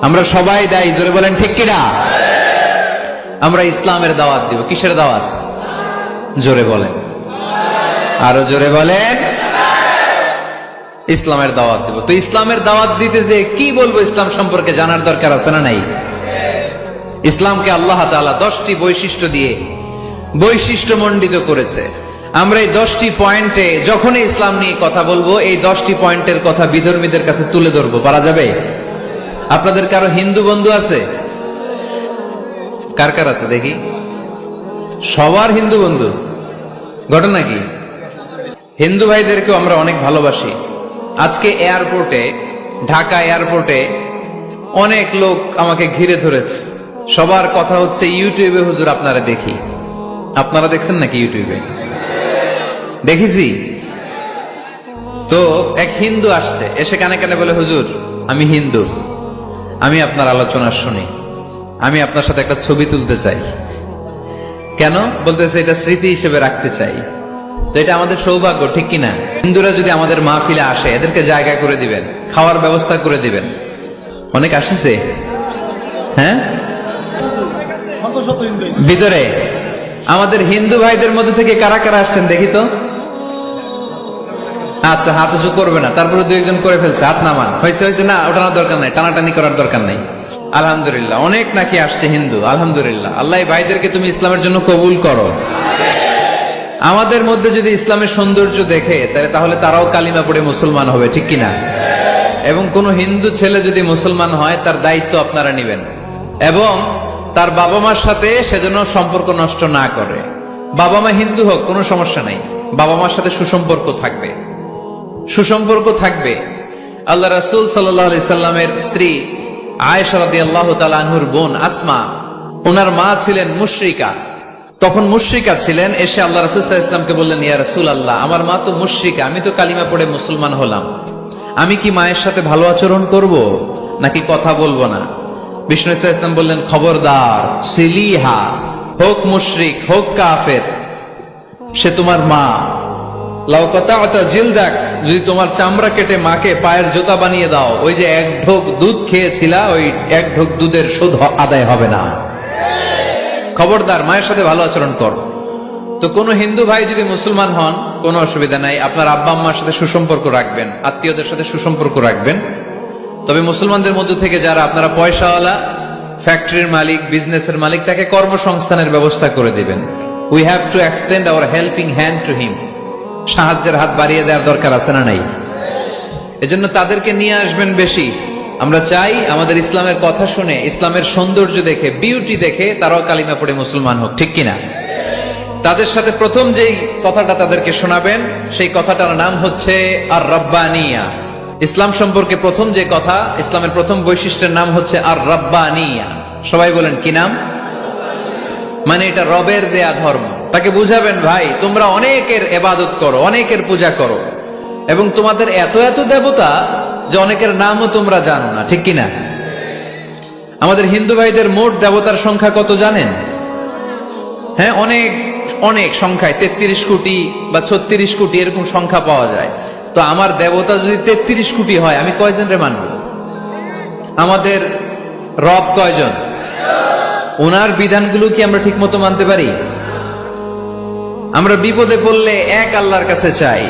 আমরা সবাই দায়ী, জোরে বলেন ঠিক কিনা? আমরা ইসলামের দাওয়াত দিব। কিসের দাওয়াত? জোরে বলেন, আরো জোরে বলেন। ইসলামের দাওয়াত দিব। তো ইসলামের দাওয়াত দিতে যে কি বলবো ইসলাম সম্পর্কে জানার দরকার আছে না নাই? ইসলামকে আল্লাহ তাআলা 10টি বৈশিষ্ট্য দিয়ে বৈশিষ্ট্যমণ্ডিত করেছে। আমরা এই 10টি পয়েন্টে যখনই ইসলাম নিয়ে কথা বলবো, এই 10টি পয়েন্টের কথা বিধর্মীদের কাছে তুলে ধরবো। পারা যাবে? আপনাদের কারো হিন্দু বন্ধু আছে? কার কার আছে দেখি? সবার হিন্দু বন্ধু। ঘটনা কি? হিন্দু ভাইদেরকেও আমরা অনেক ভালোবাসি। আজকে এয়ারপোর্টে, ঢাকা এয়ারপোর্টে অনেক লোক আমাকে ঘিরে ধরেছে। সবার কথা হচ্ছে ইউটিউবে হুজুর আপনারা দেখি। আপনারা দেখছেন নাকি ইউটিউবে? দেখেছি তো। এক হিন্দু আসছে, এসে কানে কানে বলে, হুজুর আমি হিন্দু, আমি আপনার আলোচনা শুনি, আমি আপনার সাথে একটা ছবি তুলতে চাই। কেন? বলতেছে এটা স্মৃতি হিসেবে রাখতে চাই। তো এটা আমাদের সৌভাগ্য, ঠিক কিনা? হিন্দুরা যদি আমাদের মাহফিলে আসে, এদেরকে জায়গা করে দিবেন, খাওয়ার ব্যবস্থা করে দিবেন। অনেক আসছে, হ্যাঁ, ভিতরে। আমাদের হিন্দু ভাইদের মধ্যে থেকে কারা কারা আসছেন দেখি তো। আচ্ছা, হাত উঁচু করবে না, তারপরে দু একজন করে ফেলছে, হাত নামান। হয়েছে হয়েছে, না ওঠানোর দরকার নাই, টানাটানি করার দরকার নাই। আলহামদুলিল্লাহ, অনেক নাকি আসছে হিন্দু। আলহামদুলিল্লাহ, আল্লাহ এই ভাইদেরকে তুমি ইসলামের জন্য কবুল করো। আমাদের মধ্যে যদি ইসলামের সৌন্দর্য দেখে, তাহলে তারাও কালিমা পড়ে মুসলমান হবে, ঠিক কিনা? এবং কোন হিন্দু ছেলে যদি মুসলমান হয়, তার দায়িত্ব আপনারা নেবেন, এবং তার বাবা মার সাথে সেজন্য সম্পর্ক নষ্ট না করে। বাবা মা হিন্দু হোক, কোনো সমস্যা নাই, বাবা মার সাথে সুসম্পর্ক থাকবে, সুসম্পর্ক থাকবে। আল্লাহ রাসূল সাল্লাল্লাহু আলাইহি সাল্লামের স্ত্রী আয়েশা রাদিয়াল্লাহু তাআলা আনহুর বোন আসমা, ওনার মা ছিলেন মুশরিকা। তখন মুশরিকা ছিলেন। এসে আল্লাহ রাসূল সাল্লাল্লাহু আলাইহি ওয়াসাল্লামকে বললেন, ইয়া রাসূলুল্লাহ, আমার মা তো মুশরিকা, আমি তো কালিমা পড়ে মুসলমান হলাম, আমি কি মায়ের সাথে ভালো আচরণ করব নাকি কথা বলবো না? বিষ্ণু সাল্লাল্লাহু আলাইহি ওয়াসাল্লাম বললেন, খবরদার, সিলিহা, হোক মুশরিক হোক কাফের, সে তোমার মা। লাউ কাতা'তা জিলদাক, যদি তোমার চামড়া কেটে মাকে পায়ের জুতা বানিয়ে দাও, ওই যে এক ঢোক দুধ খেয়েছিলা, ওই এক ঢোক দুধের শোধ আদায় হবে না। খবরদার, মায়ের সাথে ভালো আচরণ কর। তো কোন হিন্দু ভাই যদি মুসলমান হন, কোনো অসুবিধা নাই, আপনার আব্বা আম্মার সাথে সুসম্পর্ক রাখবেন, আত্মীয়দের সাথে সুসম্পর্ক রাখবেন। তবে মুসলমানদের মধ্যে থেকে যারা আপনারা পয়সাওয়ালা, ফ্যাক্টরির মালিক, বিজনেসের মালিক, তাকে কর্মসংস্থানের ব্যবস্থা করে দিবেন। We have to extend hour helping hand to him. সাহায্যের হাত বাড়িয়ে দেওয়ার দরকার আছে না নাই? এজন্য তাদেরকে নিয়ে আসবেন বেশি। আমরা চাই আমাদের ইসলামের কথা শুনে, ইসলামের সৌন্দর্য দেখে, বিউটি দেখে তারাও কালিমা পড়ে মুসলমান হোক, ঠিক কিনা? তাদের সাথে প্রথম যেই কথাটা তাদেরকে শোনাবেন, সেই কথাটার নাম হচ্ছে আর রাব্বানিয়া। ইসলাম সম্পর্কে প্রথম যে কথা, ইসলামের প্রথম বৈশিষ্ট্যের নাম হচ্ছে আর রাব্বানিয়া। সবাই বলেন কি নাম? মানে এটা রবের দেয়া ধর্ম। তাকে বুঝাবেন, ভাই তোমরা অনেকের ইবাদত করো, অনেকের পূজা করো, এবং তোমাদের এত এত দেবতা যে অনেকের নামও তোমরা জানো না, ঠিক কিনা? আমাদের হিন্দু ভাইদের মোট দেবতার সংখ্যা কত জানেন? হ্যাঁ, অনেক অনেক সংখ্যায়, 33 কোটি বা 36 কোটি এরকম সংখ্যা পাওয়া যায়। তো আমার দেবতা যদি 33 কোটি হয়, আমি কয়জন রে মানব? আমাদের রব কয়জন? ওনার বিধানগুলো কি আমরা ঠিক মতো মানতে পারি? আমরা বিপদে পড়লে এক আল্লাহর কাছে চাই,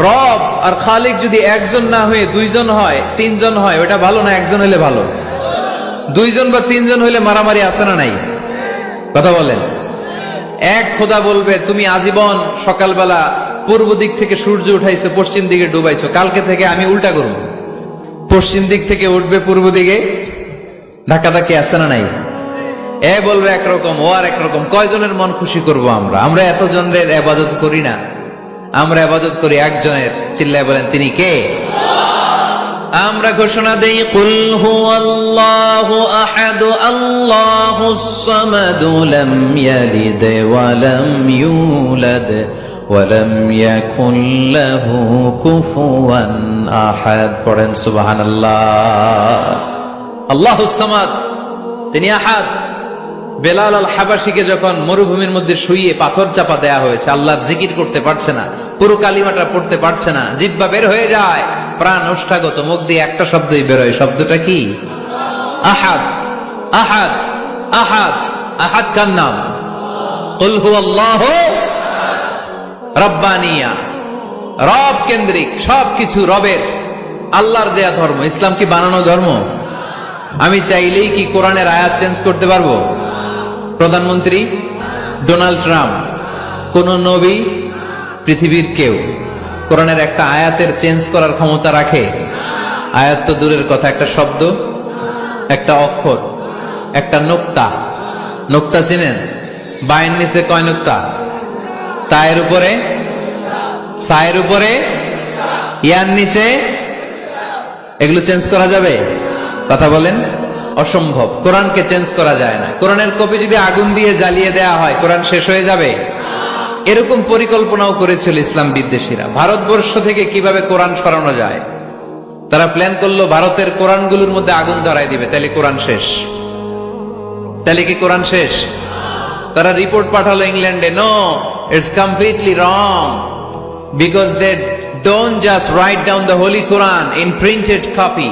রব আর খালিক যদি একজন না হয়ে দুইজন হয়, তিনজন হয়, ওটা ভালো না একজন হইলে ভালো? দুইজন বা তিনজন হইলে মারামারি আছে না নাই? কথা বলেন। এক খোদা বলবে তুমি আজীবন সকালবেলা পূর্ব দিক থেকে সূর্য উঠাইছো, পশ্চিম দিকে ডুবাইছো, কালকে থেকে আমি উল্টা করব, পশ্চিম দিক থেকে উঠবে পূর্ব দিকে, ধাক্কাধাক্কি আছে না নাই? এ বলবে একরকম, ও আর একরকম। কয়জনের মন খুশি করব আমরা? আমরা এতজনের ইবাদত করি না, আমরা ইবাদত করি একজনের। চিল্লায় বলেন তিনি কে? আমরা ঘোষণা দেই কুল হুয়াল্লাহু আহাদ আল্লাহুস সামাদ লাম ইয়ালিদ ওয়া লাম ইউলাদ ওয়া লাম ইয়াকুল লাহু কুফুয়ান আহাদ। পড়েন সুবহানাল্লাহ। আল্লাহুস সামাদ, তিনি আহাদ। বেলাল আল হাবাসীকে যখন মরুভূমির মধ্যে শুইয়ে পাথর চাপা দেয়া হয়েছে, আল্লাহর জিকির করতে পারছে না, পুরো কালিমাটা পড়তে পারছে না, জিহ্বা বের হয়ে যায়, প্রাণ ওষ্ঠাগত, মুখ দিয়ে একটা শব্দই বের হয়। শব্দটা কি? আহাদ। আহাদ আহাদ আহাদ কার নাম? কুল হুয়াল্লাহু রাব্বানিয়া, রব কেন্দ্রিক, সবকিছু রবের, আল্লাহর দেয়া ধর্ম। ইসলাম কি বানানো ধর্ম? আমি চাইলেই কি কোরআনের আয়াত চেঞ্জ করতে পারবো? প্রধানমন্ত্রী ডোনাল্ড ট্রাম্প, কোন নবী, পৃথিবীর কেউ কোরআনের একটা আয়াতের চেঞ্জ করার ক্ষমতা রাখে? আয়াত তো দূরের কথা, একটা শব্দ, একটা অক্ষর, একটা নোক্তা। নোক্তা চিনেন? বায়ের নিচে কয় নোক্তা? তায়ের উপরে, সায়ের উপরে, ইয়ার নিচে। এগুলো চেঞ্জ করা যাবে? কথা বলেন। অসম্ভব। কোরআনকে চেঞ্জ করা যায় না। কোরআনের কপি যদি আগুন দিয়ে জ্বালিয়ে দেয়া হয়, কোরআন শেষ হয়ে যাবে? এরকম পরিকল্পনাও করেছিল ইসলাম বিদ্বেষীরা, ভারতবর্ষ থেকে কিভাবে কোরআন সরানো যায়। তারা প্ল্যান করলো ভারতের কোরআনগুলোর মধ্যে আগুন ধরাই দিবে, তাহলে কোরআন শেষ। তাহলে কি কোরআন শেষ? তারা রিপোর্ট পাঠালো ইংল্যান্ডে, no, it's completely wrong, because they don't just write down the holy Quran in printed copy,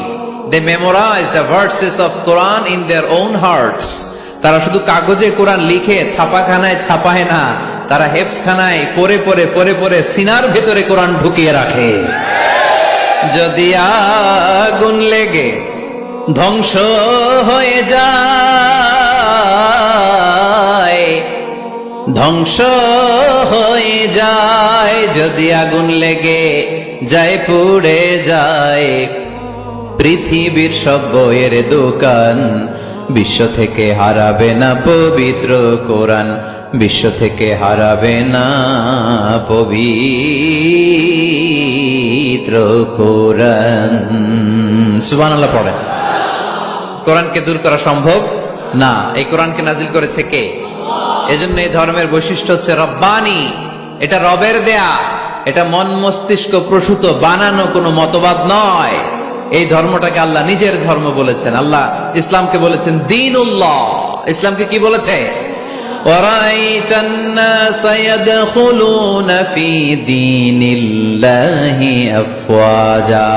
they memorize the verses of Quran in their own hearts. তারা শুধু কাগজে কোরআন লিখে ছাপাখানায় ছাপায় না, তারা হেফজখানায় পড়ে পড়ে পড়ে পড়ে সিনার ভেতরে কোরআন ঢুকিয়ে রাখে। যদি আগুন লেগে ধ্বংস হয়ে যায়, ধ্বংস হয়ে যায়, যদি আগুন লেগে যায়, পুড়ে যায় পৃথিবীর সব বইয়ের দোকান, বিশ্ব থেকে হারাবে না পবিত্র কোরআন, বিশ্ব থেকে হারাবে না পবিত্র কোরআন। সুবহানাল্লাহ পড়েন। কোরআনকে দূর করা সম্ভব না। এই কোরআনকে নাজিল করেছে কে? এজন্য এই ধর্মের বৈশিষ্ট্য হচ্ছে রব্বানি। এটা রবের দেয়া, এটা মন মস্তিষ্ক প্রসূত বানানো কোনো মতবাদ নয়। এই ধর্মটাকে আল্লাহ নিজের ধর্ম বলেছেন। আল্লাহ ইসলামকে বলেছেন দীনুল্লাহ। ইসলামকে কি বলেছে? ওয়ারাইতান নাসা ইয়াদখুলুনা ফি দীনিল্লাহি আফওয়াজা।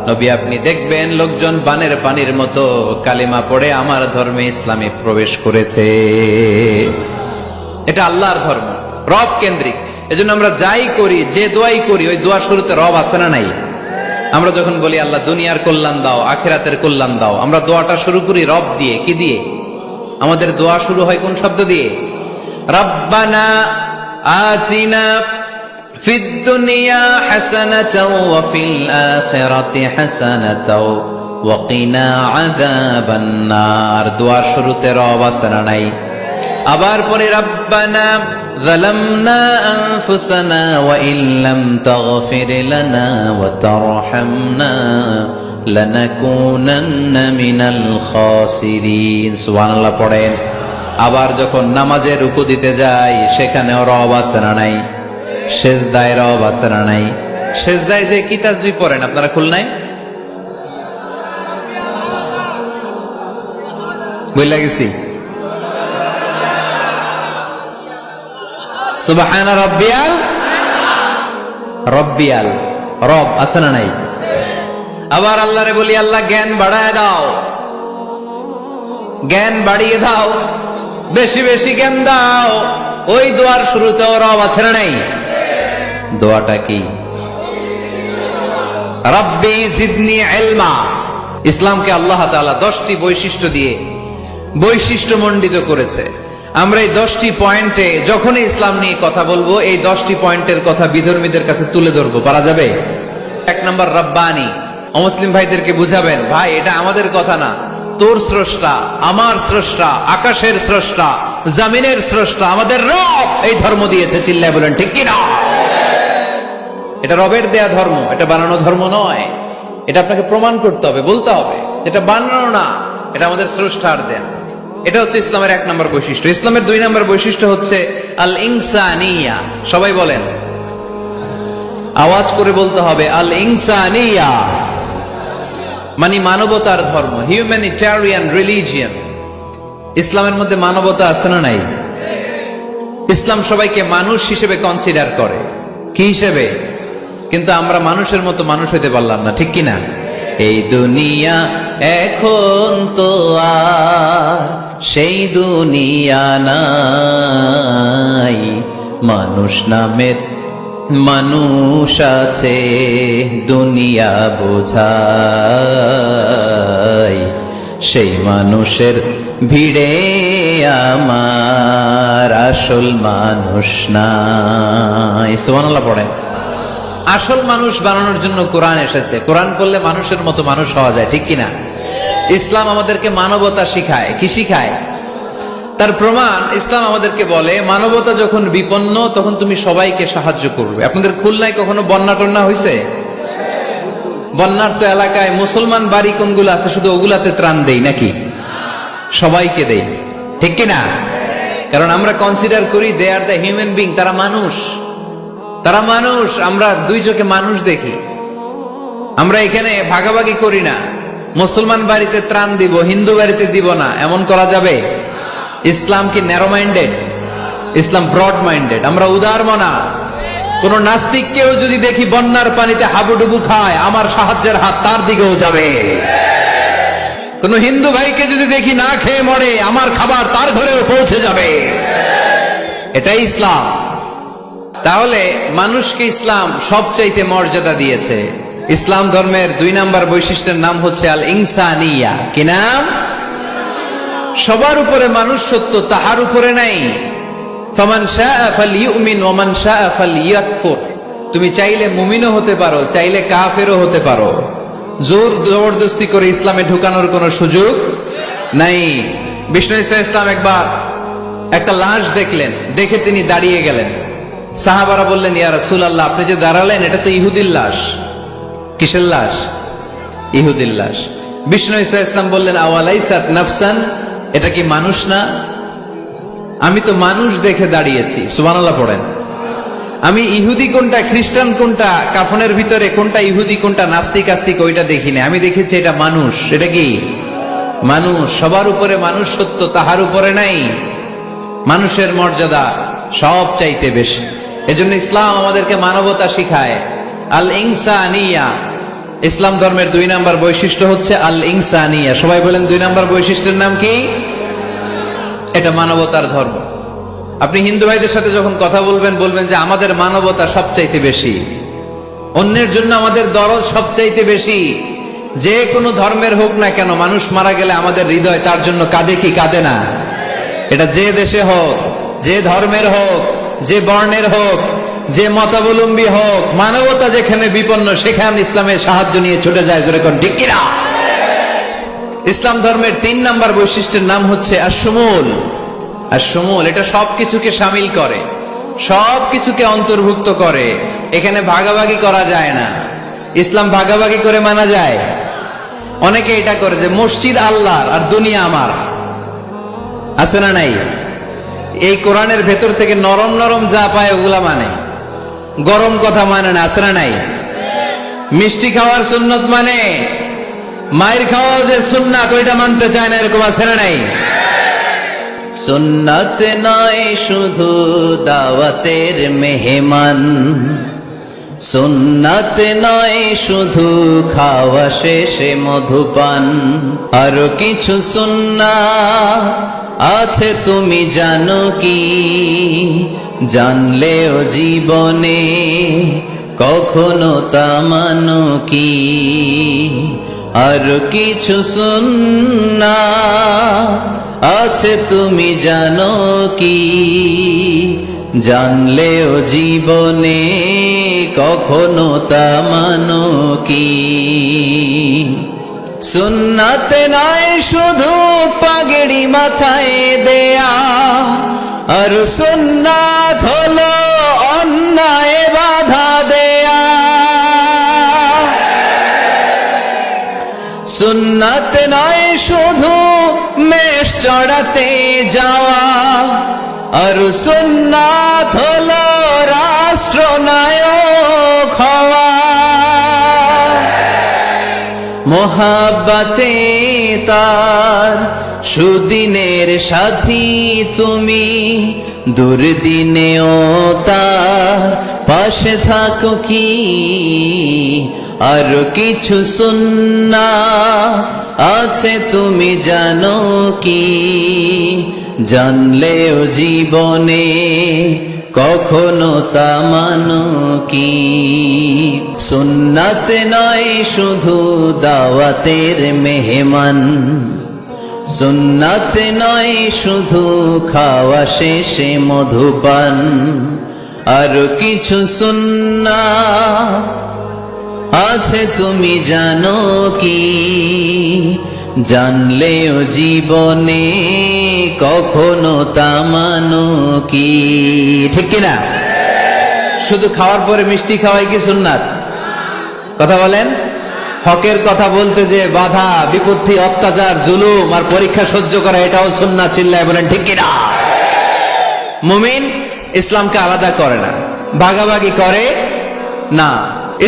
নবী আপনি দেখবেন লোকজন বানের পানির মতো কালিমা পড়ে আমার ধর্মে ইসলামে প্রবেশ করেছে। এটা আল্লাহর ধর্ম, রব কেন্দ্রিক। এজন্য আমরা যাই করি, যে দোয়াই করি, ওই দোয়া শুরুতে রব আছে না নাই? আমরা যখন বলি আল্লাহ দুনিয়ার কল্যাণ দাও, আখিরাতের কল্যাণ দাও, আমরা দোয়াটা শুরু করি রব দিয়ে। কি দিয়ে? আমাদের দোয়া শুরু হয় কোন শব্দ দিয়ে? রব্বানা আতিনা ফিদ দুনিয়া হাসানাতাও ওয়া ফিল আখিরাতি হাসানাতাও ওয়া কিনা আযাবান নার। দোয়ার শুরুতে রব আছে না নাই? আবার পরে রব্বানা ظلمنا أنفسنا وإن لم تغفر لنا وترحمنا لنكونن من الخاسرين। সুবহানাল্লাহ পড়েন। আবার যখন নামাজে রুকু দিতে যাই, সেখানেও রব আছে না নাই? সেজদায় রব আছে না নাই? সেজদায় যে কি তাসবিহ পড়েন আপনারা খুলনায়? বইলা গেছি। সুবহান রাব্বিয়াল, রব্বিয়াল, রব আছে না নাই? আবার আল্লাহরে বলি আল্লাহ জ্ঞান বাড়ায় দাও, জ্ঞান বাড়িয়ে দাও, বেশি বেশি জ্ঞান দাও। ওই দোয়ার শুরুতেও রব আছে না নাই? দোয়াটা কি? রাব্বি জিদনি ইলমা। ইসলামকে আল্লাহ তাআলা 10টি বৈশিষ্ট্য দিয়ে বৈশিষ্ট্যমণ্ডিত করেছে। আমরা এই 10টি পয়েন্টে যখনই ইসলাম নিয়ে কথা বলবো, এই 10টি পয়েন্টের কথা বিধর্মীদের কাছে তুলে ধরবো। পারা যাবে? 1 নম্বর রব্বানি। অমুসলিম ভাইদেরকে বুঝাবেন, ভাই এটা আমাদের কথা না, তোর স্রষ্টা, আমার স্রষ্টা, আকাশের স্রষ্টা, জমিনের স্রষ্টা, আমাদের রব এই ধর্ম দিয়েছে। চিল্লায় বলেন ঠিক কিনা? এটা রবের দেয়া ধর্ম, এটা বানানো ধর্ম নয়। এটা আপনাকে প্রমাণ করতে হবে, বলতে হবে এটা বানানো না, এটা আমাদের স্রষ্টার দেয়া। এটা হচ্ছে ইসলামের 1 নম্বর বৈশিষ্ট্য। ইসলামের 2 নম্বর বৈশিষ্ট্য হচ্ছে আল ইনসানিয়া। সবাই বলেন, আওয়াজ করে বলতে হবে, আল ইনসানিয়া মানে মানবতার ধর্ম, হিউম্যানিটেরিয়ান রিলিজিয়ন। ইসলামের মধ্যে মানবতা আছে না নাই? ইসলাম সবাইকে মানুষ হিসেবে কনসিডার করে। কি হিসেবে? কিন্তু আমরা মানুষের মতো মানুষ হইতে পারলাম না, ঠিক কিনা? এই দুনিয়া এখন তো আর সেই দুনিয়া নাই, মানুষ নামের মানুষ আছে দুনিয়া বোঝাই, সেই মানুষের ভিড়ে আমার আসল মানুষ নাই। সুবহানাল্লাহ পড়েন। আসল মানুষ বানানোর জন্য কোরআন এসেছে। কোরআন পড়লে মানুষের মতো মানুষ হওয়া যায়, ঠিক কিনা? ইসলাম আমাদেরকে মানবতা শিখায়। কি শিখায়? তার প্রমাণ ইসলাম আমাদেরকে বলে, মানবতা যখন বিপন্ন তখন তুমি সবাইকে সাহায্য করবে। আপনাদের খুলনায় কখনো বন্যা টন্যা হয়েছে? বন্যার্ত এলাকায় মুসলমান বাড়ি কোনগুলো আছে শুধু ওগুলাতে ত্রাণ দেই নাকি? সবাইকে দেই, ঠিক কিনা? কারণ আমরা কনসিডার করি দে আর দ্য হিউম্যান বিং, তারা মানুষ, তারা মানুষ। আমরা 2 চোখে মানুষ দেখি। আমরা এখানে ভাগাভাগি করি না, মুসলমান বাড়িতে ত্রাণ দিব, হিন্দু বাড়িতে দিব না, এমন করা যাবে? ইসলাম কি ন্যারো মাইন্ডেড? ইসলাম ব্রড মাইন্ডেড। আমরা উদার মনা। কোন নাস্তিককেও যদি দেখি বন্যার পানিতে হাবুডুবু খায়, আমার সাহায্যের হাত তার দিকেও যাবে। কোন হিন্দু ভাইকে যদি দেখি না খেয়ে মরে, আমার খাবার তার ঘরেও পৌঁছে যাবে। এটাই ইসলাম। তাহলে মানুষকে ইসলাম সবচাইতে মর্যাদা দিয়েছে। ইসলাম ধর্মের 2 নম্বর বৈশিষ্ট্যের নাম হচ্ছে আল ইনসানিয়া। কি নাম? সবার উপরে মানুষ সত্য, তাহার উপরে নাই। ফামান শাআ ফালইউমিন ওয়া মান শাআ ফালইয়াকফুর। তুমি চাইলে মুমিনও হতে পারো, চাইলে কাফেরও হতে পারো। জোর জবরদস্তি করে ইসলামে ঢুকানোর কোনো সুযোগ নাই। বিষ্ণু ঈসা ইসলাম একবার একটা লাশ দেখলেন, দেখে তিনি দাঁড়িয়ে গেলেন। সাহাবারা বললেন, ইয়া রাসূলুল্লাহ, আপনি যে দাঁড়ালেন এটা তো ইহুদির লাশ। কিসের লাশ? ইহুদির লাশ। বিষ্ণু ঈসা ইসলাম বললেন, আওয়ালাইসাত নাফসান, এটা কি মানুষ না? আমি তো মানুষ দেখে দাঁড়িয়েছি। সুবহানাল্লাহ পড়েন। আমি ইহুদি কোনটা, খ্রিস্টান কোনটা, কাফনের ভিতরে কোনটা ইহুদি কোনটা নাস্তিক আস্তিক ওইটা দেখিনি। আমি দেখেছি এটা মানুষ। এটা কি? মানুষ। সবার উপরে মানুষ সত্য, তাহার উপরে নাই। মানুষের মর্যাদা সব চাইতে বেশি। এজন্য ইসলাম আমাদেরকে মানবতা শিখায়। আল ইনসানিয়া। ইসলাম ধর্মের 2 নম্বর বৈশিষ্ট্য হচ্ছে আল ইনসানিয়া। সবাই বলেন 2 নম্বর বৈশিষ্ট্যের নাম কি? এটা মানবতার ধর্ম। আপনি হিন্দু ভাইদের সাথে যখন কথা বলবেন, বলবেন যে আমাদের মানবতা সবচাইতে বেশি, অন্যের জন্য আমাদের দরদ সবচাইতে বেশি। যে কোনো ধর্মের হোক না কেন, মানুষ মারা গেলে আমাদের হৃদয় তার জন্য কাঁদে কি কাঁদে না? এটা যে দেশে হোক, যে ধর্মের হোক, যে বর্ণের হোক, যে মতাবলম্বী হোক, মানবতা যেখানে বিপন্ন সেখানে ইসলামের সাহায্য নিয়ে ছুটে যায়। জোরে কোন ঠিক কিনা? ইসলাম ধর্মের 3 নম্বর বৈশিষ্ট্যের নাম হচ্ছে আশ-শুমুল। আশ-শুমুল এটা সবকিছুকে শামিল করে, সবকিছুকে অন্তর্ভুক্ত করে। এখানে ভাগাভাগি করা যায় না। ইসলাম ভাগাভাগি করে মানা যায়? অনেকে এটা করে যে মসজিদ আল্লাহর আর দুনিয়া আমার। আছে না নাই? এই কোরআনের ভেতর থেকে নরম নরম যা পায় ওগুলা মানে, গরম কথা মানে না। আছে না নাই? মিষ্টি খাওয়ার সুন্নত মানে, মায়ের খাওয়া যে সুন্নাত ওইটা মানতে চায় না, এরকম আছে না নাই? সুন্নাত নয় শুধু দাওয়াতের মেহমান, সুন্নাত নয় শুধু খাওয়া শেষে মধুপান, আরো কিছু সুন্নাত আছে তুমি জানো কি? জানলেও জীবনে কখনো তা মানো কি? আর কিছু সুন্নাত আছে তুমি জানো কি? জানলেও জীবনে কখনো তা মানো কি? সুন্নাতে নয় শুধু পাগড়ি মাথায় দেয়া, আর সুন্নাত হলো অন্যায় বাধা দেয়া। সুন্নাত নয় শুধু মেষ চড়াতে যাওয়া, আর সুন্নাত হলো রাষ্ট্রনায়ক হওয়া। মোহাব্বতে তার সুদিনের সাথী তুমি, দুর্দিনেও তার পাশে থাকো কি? আর কিছু সুন্নাত আছে তুমি জানো কি? জানলেও জীবনে কখনো তা মানো কি? সুন্নাত নয় শুধু দাওয়াতের মেহমান, সুন্নাত নয় শুধু খাওয়া শেষে মধুপান, আর কিছু সুন্নাত আছে তুমি জানো কি? জানলেও জীবনে কখনো তা মানো কি? ঠিক কিনা? শুধু খাওয়ার পরে মিষ্টি খাওয়াই কি সুন্নাত? কথা বলেন। হকের কথা বলতে যে বাধা বিপত্তি অত্যাচার জুলুম আর পরীক্ষা সহ্য করা, এটাও সুন্নাত। চিল্লায় বলেন ঠিক কিনা? মুমিন ইসলামকে আলাদা করে না, ভাগাভাগি করে না।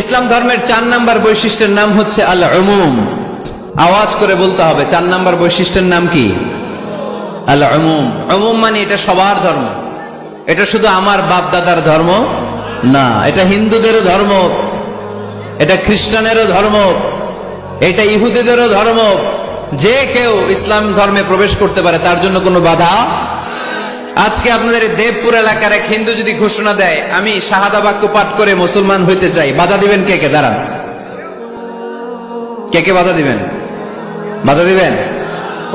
ইসলাম ধর্মের 4 নাম্বার বৈশিষ্ট্যের নাম হচ্ছে আল উমুম। আওয়াজ করে বলতে হবে, 4 নাম্বার বৈশিষ্ট্যের নাম কি? আল উমুম। উমুম মানে এটা সবার ধর্ম, এটা শুধু আমার বাপ দাদার ধর্ম না, এটা হিন্দুদেরও ধর্ম, এটা খ্রিস্টানেরও ধর্ম, এটা ইহুদিদেরও ধর্ম। যে কেউ ইসলাম ধর্মে প্রবেশ করতে পারে, তার জন্য কোনো বাধা। আজকে আপনাদের দেবপুর এলাকার এক হিন্দু যদি ঘোষণা দেয় আমি শাহাদা বাক্য পাঠ করে মুসলমান হইতে চাই, বাধা দিবেন কে কে? দাঁড়ান, কে কে বাধা দিবেন? বাধা দিবেন?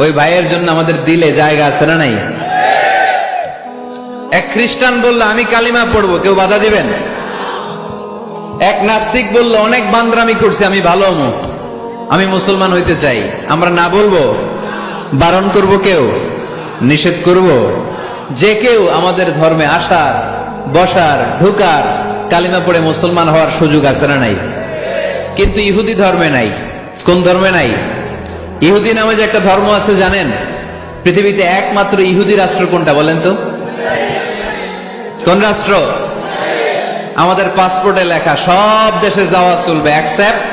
ওই ভাইয়ের জন্য আমাদের দিলে জায়গা আছে না নাই? এক খ্রিস্টান বললো আমি কালিমা পড়বো, কেউ বাধা দিবেন? এক নাস্তিক বললো অনেক বান্দরামি করছে, আমি ভালো হবো, আমি মুসলমান হইতে চাই, আমরা না বলবো? বারণ করব কেউ? নিষেধ করব? যে কেউ আমাদের ধর্মে আসার, বসার, ঢুকার, কালিমা পড়ে মুসলমান হওয়ার সুযোগ আছে না নাই? কিন্তু ইহুদি ধর্মে নাই। কোন ধর্মে নাই? ইহুদি নামে যে একটা ধর্ম আছে জানেন? পৃথিবীতে একমাত্র ইহুদি রাষ্ট্র কোনটা বলেন তো? কোন রাষ্ট্র? আমাদের পাসপোর্টে লেখা সব দেশে যাওয়া চলবে এক্সেপ্ট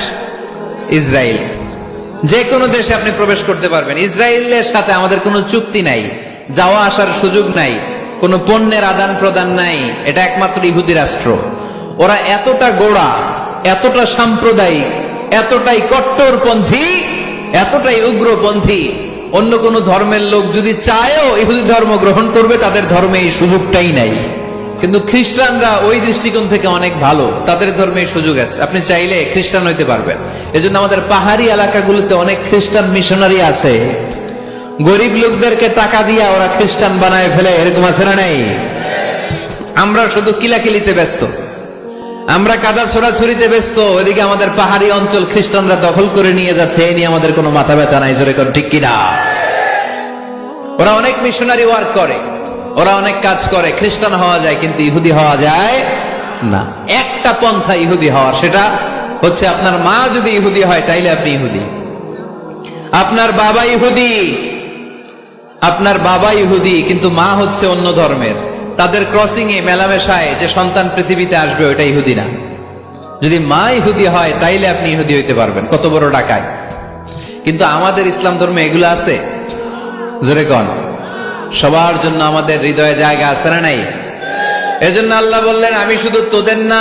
ইসরায়েল। যে কোনো দেশে আপনি প্রবেশ করতে পারবেন। ইসরায়েলের সাথে আমাদের কোনো চুক্তি নাই, যাওয়া আসার সুযোগ নাই, কোনো পণ্যের আদান প্রদান নাই। এটা একমাত্র ইহুদি রাষ্ট্র। ওরা এতটা গোড়া, এতটা সাম্প্রদায়িক, এতটাই কট্টরপন্থী, এতটাই উগ্রপন্থী, অন্য কোন ধর্মের লোক যদি চায়ও ইহুদি ধর্ম গ্রহণ করবে, তাদের ধর্মে এই সুযোগটাই নাই। কিন্তু খ্রিস্টানরা ওই দৃষ্টিকোণ থেকে অনেক ভালো, তাদের ধর্মে এই সুযোগ আছে, আপনি চাইলে খ্রিস্টান হইতে পারবেন। এজন্য আমাদের পাহাড়ি এলাকাগুলোতে অনেক খ্রিস্টান মিশনারি আছে, গরিব লোকদেরকে টাকা দিয়া ওরা খ্রিস্টান বানায় ফেলে, এরকম আছে না নাই? আমরা শুধু কিলাকিলিতে ব্যস্ত, আমরা কাদা ছোড়াছুরিতে ব্যস্ত, ওইদিকে আমাদের পাহাড়ি অঞ্চল খ্রিস্টানরা দখল করে নিয়ে যাচ্ছে, এই নিয়ে আমাদের কোনো মাথা ব্যথা নাই। জোরে কর ঠিক কিনা? ওরা অনেক মিশনারি ওয়ার্ক করে, ওরা অনেক কাজ করে, খ্রিস্টান হওয়া যায় কিন্তু ইহুদি হওয়া যায় না। একটা পন্থা ইহুদি হওয়ার, সেটা হচ্ছে আপনার মা যদি ইহুদি হয় তাইলে আপনি ইহুদি, আপনার বাবা ইহুদি, আপনার বাবা ইহুদি কিন্তু মা হচ্ছে অন্য ধর্মের, তাদের ক্রসিং এ মেলামেশায় যে সন্তান পৃথিবীতে আসবে ওটা ইহুদি না। যদি মা ইহুদি হয় তাইলে আপনি ইহুদি হইতে পারবেন, কত বড় ডাকায়। কিন্তু আমাদের ইসলাম ধর্মে এগুলো আছে? জোরে কোন? সবার জন্য আমাদের হৃদয়ে জায়গা আছে না নাই? এজন্য আল্লাহ বললেন আমি শুধু তোদের না,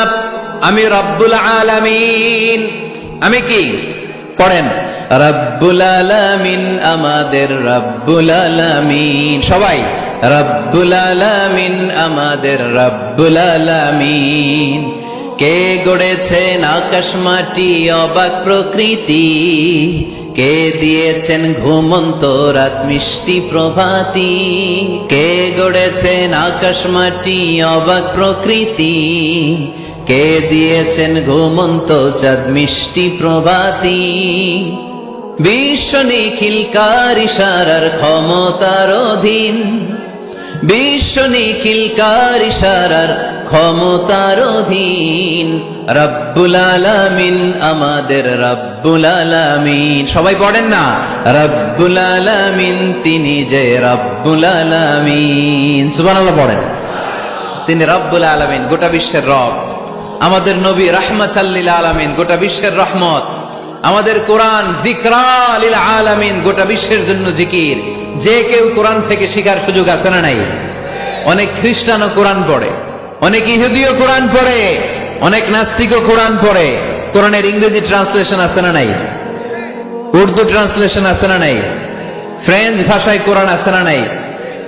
আমি রব্বুল আলামিন। আমি কি? পড়েন, রব্বুল আলামিন, আমাদের রব্বুল আলামিন। সবাই রব্বুল আলামিন, আমাদের রব্বুল আলামিন। কে গড়েছেন আকাশ মাটি অবাক প্রকৃতি, কে দিয়েছেন ঘুমন্ত রাত মিষ্টি প্রভাতি, কে গড়েছেন আকাশ মাটি অবাক প্রকৃতি, কে দিয়েছেন ঘুমন্ত চাঁদ মিষ্টি প্রভাতি, বিশ্ব নিখিলকার ইশারার ক্ষমতার অধীন, বিশ্ব নিখিলকার ইশারার ক্ষমতার অধীন, রব্বুল আলামিন আমাদের রব্বুল আলামিন। সবাই পড়েন না, রব্বুল আলামিন তিনি যে রব্বুল আলামিন। সুবহানাল্লাহ পড়েন। তিনি রব্বুল আলামিন, গোটা বিশ্বের রব। আমাদের নবী রাহমাতাল লিল আলামিন, গোটা বিশ্বের রহমত। আমাদের কোরআন যিকরা লিল আলামিন, গোটা বিশ্বের জন্য জিকির। যে কেউ কোরআন থেকে শেখার সুযোগ আছে না নাই? অনেক খ্রিস্টানও কোরআন পড়ে, অনেক ইহুদিও কোরআন পড়ে, অনেক নাস্তিকও কোরআন পড়ে। কোরআনের ইংরেজি ট্রান্সলেশন আছে না নাই? উর্দু ট্রান্সলেশন আছে না নাই? ফ্রেঞ্চ ভাষায় কোরআন আছে না নাই?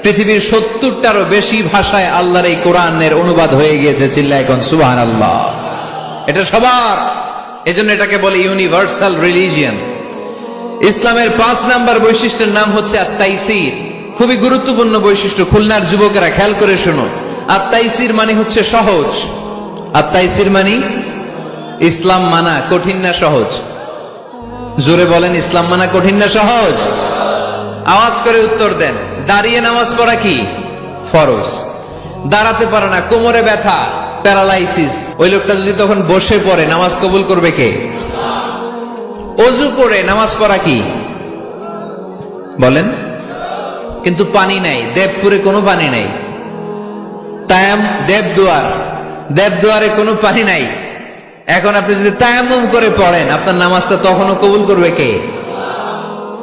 পৃথিবীর 70টারও বেশি ভাষায় আল্লাহর এই কোরআনের অনুবাদ হয়ে গিয়েছে। চিল্লায় কোন সুবহানাল্লাহ। এটা সবার, এজন্য এটাকে বলে ইউনিভার্সাল রিলিজিয়ন। ইসলামের 5 নাম্বার বৈশিষ্ট্যের নাম হচ্ছে আত-তাইসির। খুবই গুরুত্বপূর্ণ বৈশিষ্ট্য, খুলনার যুবকেরা খেয়াল করে শোনো। আত-তাইসির মানে হচ্ছে সহজ। আত-তাইসির মানে ইসলাম মানা কঠিন না সহজ? জোরে বলেন, ইসলাম মানা কঠিন না সহজ? আওয়াজ করে উত্তর দেন। দাঁড়িয়ে নামাজ পড়া কি ফরজ? দাঁড়াতে পারে না, কোমরে ব্যথা, প্যারালাইসিস, ওই লোকটা যদি তখন বসে পড়ে নামাজ কবুল করবে কে? অজু করে নামাজ পড়া কি বলেন? কিন্তু পানি নাই, দেবপুরে কোনো পানি নাই। তায়াম, দেবদুয়ারে কোনো পানি নাই। এখন আপনি যদি তায়াম্মুম করে পড়েন, আপনার নামাজটা তখনও কবুল করবে কে?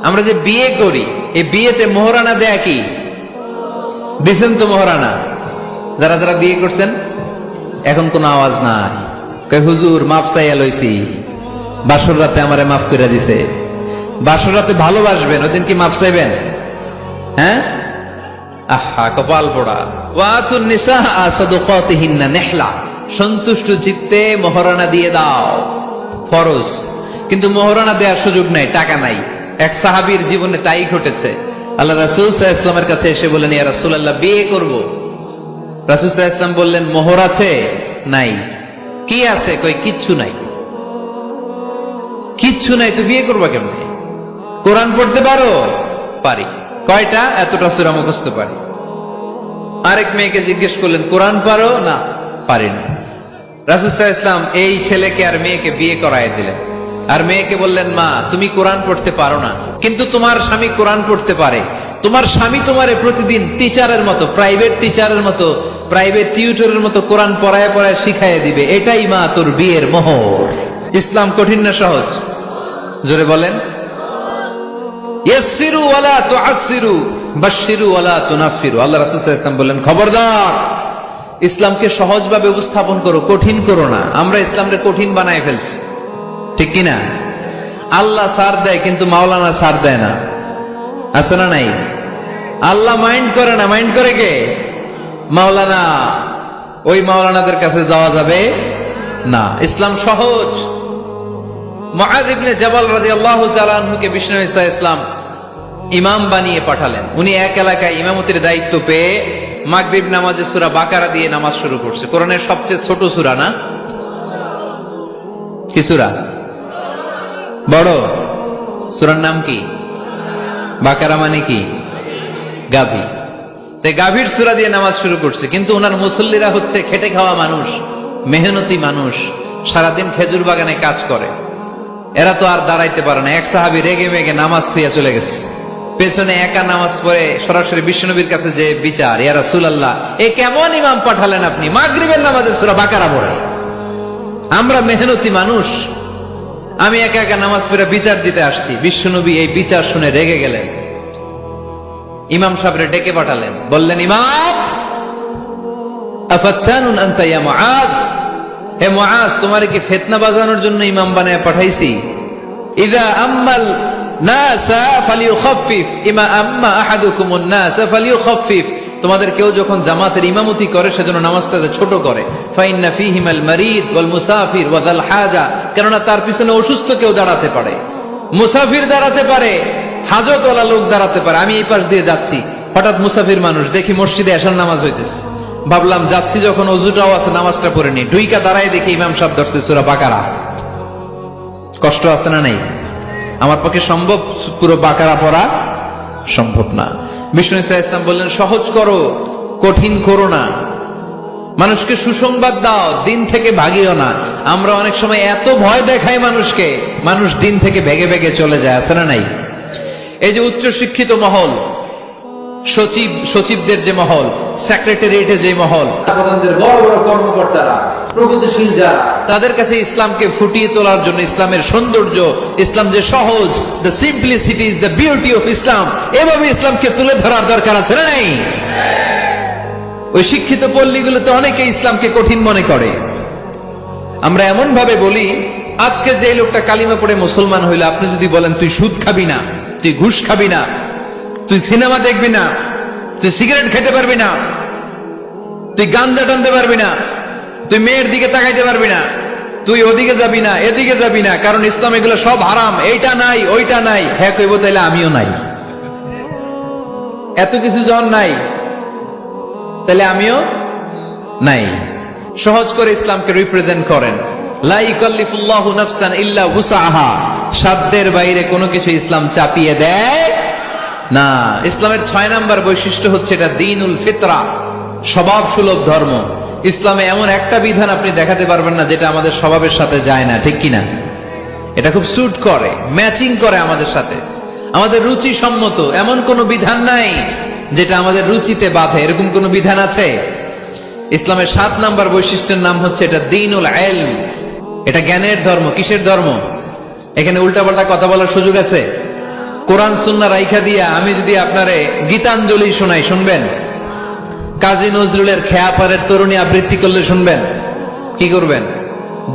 আমরা যে বিয়ে করি, এই বিয়েতে মোহরানা দেয়া কি? দিছেন তো মোহরানা? যারা যারা বিয়ে করছেন এখন কোনো আওয়াজ নাই। কই হুজুর মাফ চাইয়া লইছি, বাসর রাতে আমারে মাফ করে দিছে। বাসর রাতে ভালোবাসবেন, ওদিন কি মাফ চাইবেন? হ্যাঁ, আহা কপাল পোড়া। ওয়াতুন নিসা সাদুকাতিহিন্না নিহলা, সন্তুষ্ট চিত্তে মোহরানা দিয়ে দাও, ফরজ। কিন্তু মোহরানা দেওয়ার সুযোগ নাই, টাকা নাই। এক সাহাবীর জীবনে তাই ঘটেছে। আল্লাহ রাসূল সাল্লাল্লাহু আলাইহি ওয়াসাল্লামের কাছে এসে বললেন, ইয়া রাসূলুল্লাহ বিয়ে করব। রাসূল সাল্লাল্লাহু আলাইহি ওয়াসাল্লাম বললেন, মোহর আছে? নাই। কি আছে? কই কিচ্ছু নাই। কিচ্ছু নাই তো বিয়ে করবা কেমনে? কোরআন পড়তে পারো? পারি। কয়টা? এতটা সূরা মুখস্থ পারি। আরেক মেয়েকে জিজ্ঞেস করলেন, কোরআন পারো? না, পারি না। রাসূল সাল্লাল্লাহু আলাইহি ওয়াসাল্লাম এই ছেলেকে আর মেয়েকে বিয়ে করায় দিলেন। আর মেয়েকে বললেন, মা তুমি কোরআন পড়তে পারো না, কিন্তু তোমার স্বামী কোরআন পড়তে পারে। তোমার স্বামী তোমারে প্রতিদিন টিচারের মতো, প্রাইভেট টিচারের মতো, প্রাইভেট টিউটরের মতো কোরআন পড়ায় পড়ায় শিখাইয়া দিবে। এটাই মা তোর বিয়ের মোহর। ইসলাম কঠিন না সহজ? জোরে বলেন। ইয়াসসিরু ওয়ালা তুআসসিরু বাশশিরু ওয়ালা তুনাফফিরু। আল্লাহ রাসূল সাল্লাল্লাহু আলাইহি ওয়াসাল্লাম বললেন, খবরদার, ইসলামকে সহজভাবে উপস্থাপন করো, কঠিন করো না। আমরা ইসলামকে কঠিন বানায় ফেলছি, ঠিক কিনা? আল্লাহ ছাড় দেয় কিন্তু মাওলানা ছাড় দেয় না, আছে না নাই? আল্লাহ মাইন্ড করে না, মাইন্ড করে কে? মাওলানা। ওই মাওলানাদের কাছে যাওয়া যাবে না। ইসলাম সহজ। মুআয ইবনে জাবাল রাদিয়াল্লাহু তাআলা আনহুকে বিষ্ণু ঈসা ইসলাম ইমাম বানিয়ে পাঠালেন। উনি এক এলাকায় ইমামতির দায়িত্ব পেয়ে মাগরিব নামাজে সূরা বাকারা দিয়ে নামাজ শুরু করছে। কোরআনের সবচেয়ে ছোট সূরা না? কি সূরা? বড় সূরার নাম কি? বাকারা মানে কি? গাভী। তাই গাভীর সূরা দিয়ে নামাজ শুরু করছে। কিন্তু ওনার মুসল্লিরা হচ্ছে খেটে খাওয়া মানুষ, মেহনতি মানুষ, সারাদিন খেজুর বাগানে কাজ করে। এরা তো আর দাঁড়াইতে পারে না। এক সাহাবী রেগে মেগে নামাজ থুইয়া চলে গেছে। পেছনে একা নামাজ পড়ে সরাসরি বিশ্বনবীর কাছে যে বিচার, ইয়া রাসূলুল্লাহ এ কেমন ইমাম পাঠালেন আপনি, মাগরিবের নামাজে সূরা বাকারা পড়ে? আমরা মেহনতি মানুষ, আমি একা একা নামাজ পড়ে বিচার দিতে আসছি। বিশ্বনবী এই বিচার শুনে রেগে গেলেন। ইমাম সাহেবরে ডেকে পাঠালেন, বললেন, ইমাম আফাত্তানুন আনতা ইয়া মুআয, হে মুআয তোমারে কি ফিতনা বাজানোর জন্য ইমাম বানায় পাঠাইছি? ইযা আম্মাল নাসা ফালিয়ুখাফফিফ, ইমা আম্মা আহাদুকুমুন নাসা ফালিয়ুখাফফিফ, তোমাদের কেউ যখন জামাতের ইমামতি করে সেজন্য নামাজটাকে ছোট করে। ফাইন্না ফীহিমাল মারিদ ওয়াল মুসাফির ওয়া যাল হাজা, কেননা তার পিছনে অসুস্থ কেউ দাঁড়াতে পারে, মুসাফির দাঁড়াতে পারে, হাজতওয়ালা লোক দাঁড়াতে পারে। আমি এই পাশ দিয়ে যাচ্ছি, হঠাৎ মুসাফির মানুষ দেখি মসজিদে এশার নামাজ হইতেছে, ভাবলাম যাচ্ছি যখন অজুটাও আছে নামাজটা পড়ে নি, ডুইকা দাঁড়ায় দেখি ইমাম সাহেব ধরছে সূরা বাকারা। কষ্ট আছে না নাই? আমার পক্ষে সম্ভব পুরো বাকারা পড়া সম্ভব না। বিষ্ণু ইসা ইসলাম বললেন সহজ করো, কঠিন করো না, মানুষকে সুসংবাদ দাও, দিন থেকে ভাগিও না। আমরা অনেক সময় এত ভয় দেখাই মানুষকে, মানুষ দিন থেকে ভেগে ভেগে চলে যায়, আছে না নাই? এই যে উচ্চ শিক্ষিত মহল, সচিবদের যে মহল, সেক্রেটারিয়েটের যে মহল, প্রধানদের বড় বড় কর্মকর্তারা, প্রগতিশীল যারা, তাদের কাছে ইসলামকে ফুটিয়ে তোলার জন্য, ইসলামের সৌন্দর্য, ইসলাম যে সহজ, the simplicity is the beauty of Islam, এভাবে ইসলামকে তুলে ধরার দরকার আছে না নাই? ওই শিক্ষিত পল্লীগুলোতে অনেকে ইসলামকে কঠিন মনে করে। আমরা এমন ভাবে বলি, আজকে যে লোকটা কালিমা পড়ে মুসলমান হইলো, আপনি যদি বলেন তুই সুদ খাবি না, তুই ঘুষ খাবি না, তুই সিনেমা দেখবি না, তুই সিগারেট খেতে পারবি না, তুই গাঞ্জা টানতে পারবি না, তুই মেয়ের দিকে তাকাইতে পারবি না, তুই ওদিকে যাবি না, এদিকে যাবি না, কারণ ইসলাম এগুলো সব হারাম, এইটা নাই ওইটা নাই। হ্যাঁ কইব, তাইলে আমিও নাই। এত কিছু যখন নাই, তাহলে আমিও নাই। সহজ করে ইসলামকে রিপ্রেজেন্ট করেন। লা ইকাল্লিফুল্লাহু নাফসান ইল্লা উসআহা, সাধ্যের বাইরে কোনো কিছু ইসলাম চাপিয়ে দেয় না। ইসলামের 6 নাম্বার বৈশিষ্ট্য হচ্ছে এটা দ্বীনুল ফিতরা, স্বভাব সুলভ ধর্ম। ইসলামে এমন একটা বিধান আপনি দেখাতে পারবেন না যেটা আমাদের স্বভাবের সাথে যায় না, ঠিক কিনা? এটা খুব স্যুট করে, ম্যাচিং করে আমাদের সাথে, আমাদের রুচি সম্মত। এমন কোন বিধান নাই যেটা আমাদের রুচিতে বাধে, এরকম কোন বিধান আছে? ইসলামের 7 নাম্বার বৈশিষ্ট্যের নাম হচ্ছে এটা দ্বীনুল ইলম, এটা জ্ঞানের ধর্ম। কিসের ধর্ম? এখানে উল্টাপাল্টা কথা বলার সুযোগ আছে? কোরআন সুন্নাহ রাইখা দিয়া আমি যদি আপনারে গীতাঞ্জলি শোনাই, শুনবেন? কাজী নজরুলের খেয়াপাড়ের তরুণী আবৃত্তি করলে শুনবেন? কি করবেন?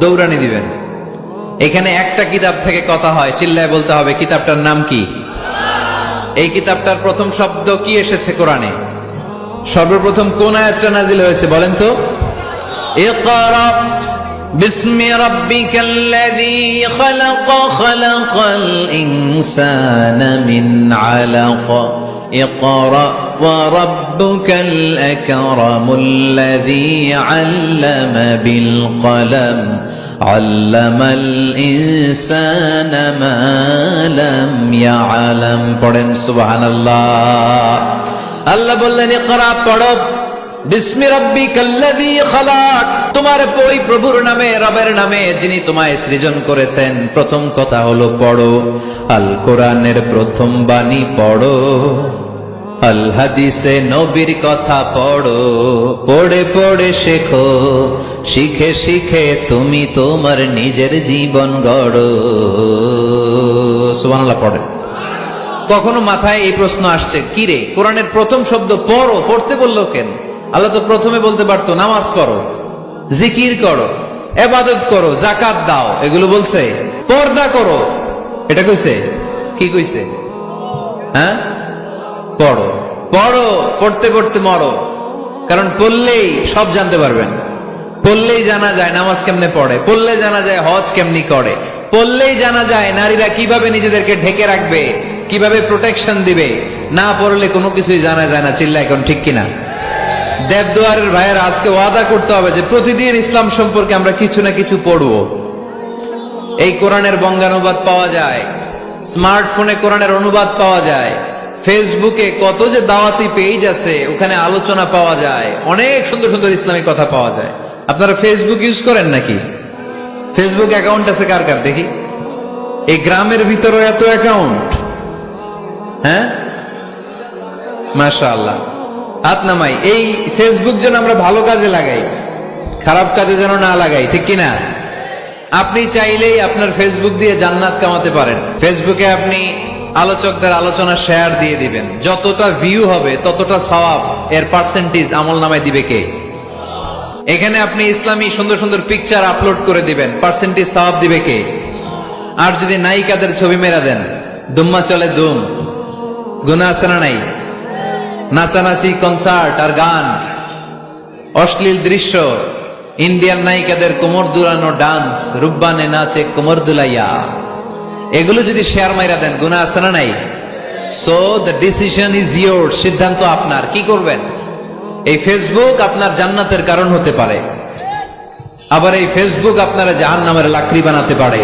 দৌড়ানি দিবেন। এখানে একটা কিতাব থেকে কথা হয়, চিল্লায় বলতে হবে কিতাবটার নাম কি? এই কিতাবটার প্রথম শব্দ কি এসেছে কোরআনে? সর্বপ্রথম কোন আয়াতটা নাজিল হয়েছে বলেন তো? ইকরা বিসমি রাব্বিকাল্লাযী খালাক, খালাকাল ইনসানা মিন আলাক, ইকরা ওয়া রাব্বুকাল আকরামুল্লাযী আল্লামা বিল কলম, আল্লামাল ইনসানা মা লাম ইয়ালাম। পড়েন সুবহানাল্লাহ। আল্লাহ বললেন ইকরা, পড়ো, বিসমি রাব্বিকাল্লাযী খালাক, তোমার ওই প্রভুর নামে, রবের নামে যিনি তোমায় সৃজন করেছেন। প্রথম কথা হলো পড়ো, আল কোরআনের প্রথম বাণী পড়ো, আল হাদিসে নবীর কথা পড়ো, পড়ে পড়ে শেখো, শিখে শিখে তুমি তোমার নিজের জীবন গড়ো। সুবহানাল্লাহ পড়ে। কখনো মাথায় এই প্রশ্ন আসছে, কি রে কোরআনের প্রথম শব্দ পড়ো, পড়তে বললো কেন? আল্লাহ তো প্রথমে বলতে পারতো নামাজ পড়ো, জিকির করো, ইবাদত করো, যাকাত দাও, এগুলো বলছে? পর্দা করো, এটা কইছে? কি কইছে? হ্যাঁ, পড়ো পড়ো, পড়তে পড়তে মরো। কারণ পড়লেই সব জানতে পারবেন, পড়লেই জানা যায় নামাজ কেমনে পড়ে, পড়লে জানা যায় হজ কেমনি করে, পড়লেই জানা যায় নারীরা কিভাবে নিজেদেরকে ঢেকে রাখবে, কিভাবে প্রোটেকশন দিবে। না পড়লে কোনো কিছুই জানা যায় না। চিল্লা এখন ঠিক কিনা? দেবদুয়ারের ভাইয়ের আজকে ওয়াদা করতে হবে যে প্রতিদিন ইসলাম সম্পর্কে আমরা কিছু না কিছু পড়বো। এই কোরআনের বঙ্গানুবাদ পাওয়া যায়, স্মার্টফোনে কোরআনের অনুবাদ পাওয়া যায়, ফেসবুকে কত যে দাওয়াতি পেজ আছে, ওখানে আলোচনা পাওয়া যায়, অনেক সুন্দর সুন্দর ইসলামিক কথা পাওয়া যায়। আপনারা ফেসবুক ইউজ করেন নাকি? ফেসবুক অ্যাকাউন্ট আছে কার কার দেখি? এই গ্রামের ভিতরে এত অ্যাকাউন্ট, হ্যাঁ মাশাআল্লাহ, হাত নামাই। এই ফেসবুক যেন আমরা ভালো কাজে লাগাই, খারাপ কাজে যেন না লাগাই, ঠিক কিনা? আপনি চাইলেই আপনার ফেসবুক দিয়ে জান্নাত কামাতে পারেন। ফেসবুকে আপনি আলোচকদের আলোচনা শেয়ার দিয়ে দিবেন, যতটা ভিউ হবে ততটা সওয়াব, এর পার্সেন্টেজ আমল নামায় দিবে কে? এখানে আপনি ইসলামী সুন্দর সুন্দর পিকচার আপলোড করে দিবেন, পার্সেন্টেজ সওয়াব দিবে কে? আর যদি নায়িকাদের ছবি মেরা দেন, দুম্মা চলে দুম, গুনাহ আছে না নাই? নাচানাচি, কনসার্ট আর গান, অশ্লীল দৃশ্য, ইন্ডিয়ান নায়িকাদের কোমর দুলানো ডান্স, রুব্বানে নাচে কোমর দুলাইয়া, এগুলো যদি শেয়ার মাইরা দেন গুনাহ আছে না নাই? So the decision is yours, সিদ্ধান্ত আপনার। কি করবেন? এই ফেসবুক আপনার জান্নাতের কারণ হতে পারে, আবার এই ফেসবুক আপনারা জাহান্নামের লাকড়ি বানাতে পারে।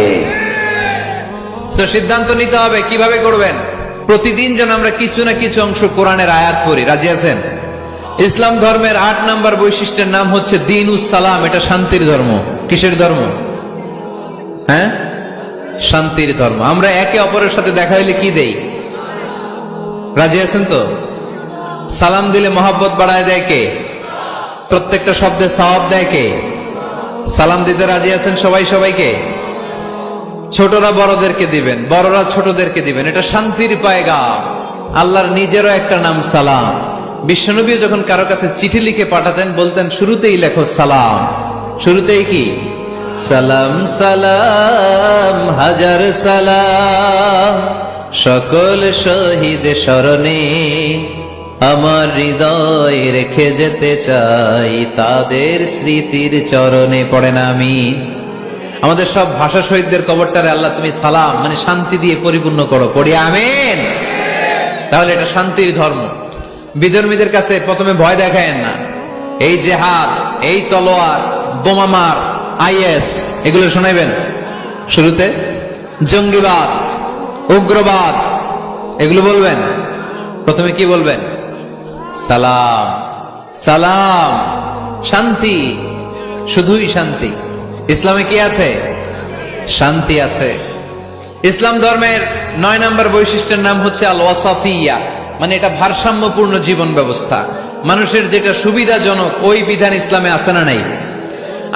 সো সিদ্ধান্ত নিতে হবে কিভাবে করবেন। প্রতিদিন যেন আমরা কিছু না কিছু অংশ কোরআনের আয়াত পড়ি। রাজি আছেন? ইসলাম ধর্মের 8 নম্বর বৈশিষ্ট্যের নাম হচ্ছে দ্বীনুস সালাম। এটা শান্তির ধর্ম। কিসের ধর্ম? হ্যাঁ, শান্তির ধর্ম। আমরা একে অপরের সাথে দেখা হইলে কি দেই? রাজি আছেন তো? সালাম দিলে মহব্বত বাড়ায় দেয় কে? প্রত্যেকটা শব্দে সওয়াব দেয় কে? সালাম দিতে রাজি আছেন সবাই সবাইকে? ছোটরা বড়দেরকে দিবেন, বড়রা ছোটদেরকে দিবেন। এটা শান্তির পায়গাম। আল্লাহর নিজেরও একটা নাম সালাম। বিশ্বনবী যখন কারো কাছে চিঠি লিখে পাঠাতেন বলতেন শুরুতেই লেখো সালাম। শুরুতেই কি? সালাম সালাম হাজার সালাম, সকল শহীদ স্মরণে আমার হৃদয় রেখে যেতে চাই তাদের স্মৃতির চরণে। পড়েন আমিন। আমাদের সব ভাষা শহীদদের কবরটারে আল্লাহ তুমি সালাম মানে শান্তি দিয়ে পরিপূর্ণ করো। পড়ি আমিন। তাহলে এটা শান্তির ধর্ম। বিধর্মীদের কাছে প্রথমে ভয় দেখায়েন না। এই জেহাদ, এই তলোয়ার, বোমামার, আইএস এগুলো শোনাইবেন শুরুতে। জঙ্গিবাদ, উগ্রবাদ এগুলো বলবেন। প্রথমে কি বলবেন? সালাম সালাম, শান্তি, শুধুই শান্তি। ইসলামে কি আছে? শান্তি আছে। ইসলাম ধর্মের 9 নম্বর বৈশিষ্ট্যের নাম হচ্ছে আল ওয়াসাতিয়া, মানে এটা ভারসাম্যপূর্ণ জীবন ব্যবস্থা। মানুষের যেটা সুবিধাজনক ওই বিধান ইসলামে আছে না নাই?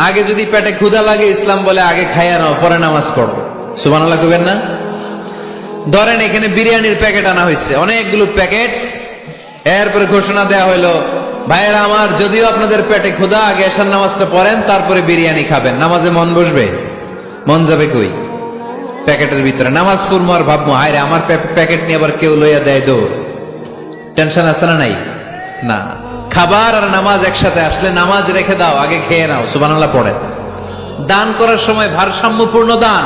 আগে যদি পেটে ক্ষুধা লাগে ইসলাম বলে আগে খাইয়া নাও, পরে নামাজ পড়ো। সুবহানাল্লাহ কইবেন না? ধরেন এখানে বিরিয়ানির প্যাকেট আনা হয়েছে, অনেকগুলো প্যাকেট। এরপরে ঘোষণা দেয়া হইলো ভাইয়েরা আমার, যদিও আপনাদের পেটে ক্ষুধা, আগে এশার নামাজটা পড়েন তারপরে বিরিয়ানি খাবেন। নামাজে মন বসবে? মন যাবে কই? প্যাকেটের ভিতরে। নামাজ পড়বো আর ভাববো হায় রে আমার প্যাকেট নিয়ে আবার কেউ লইয়া দেয় দৌড়। টেনশন আছে না নাই? না। খাবার আর নামাজ একসাথে আসলে নামাজ রেখে দাও, আগে খেয়ে নাও। সুবহানাল্লাহ পড়েন। দান করার সময় ভারসাম্যপূর্ণ দান,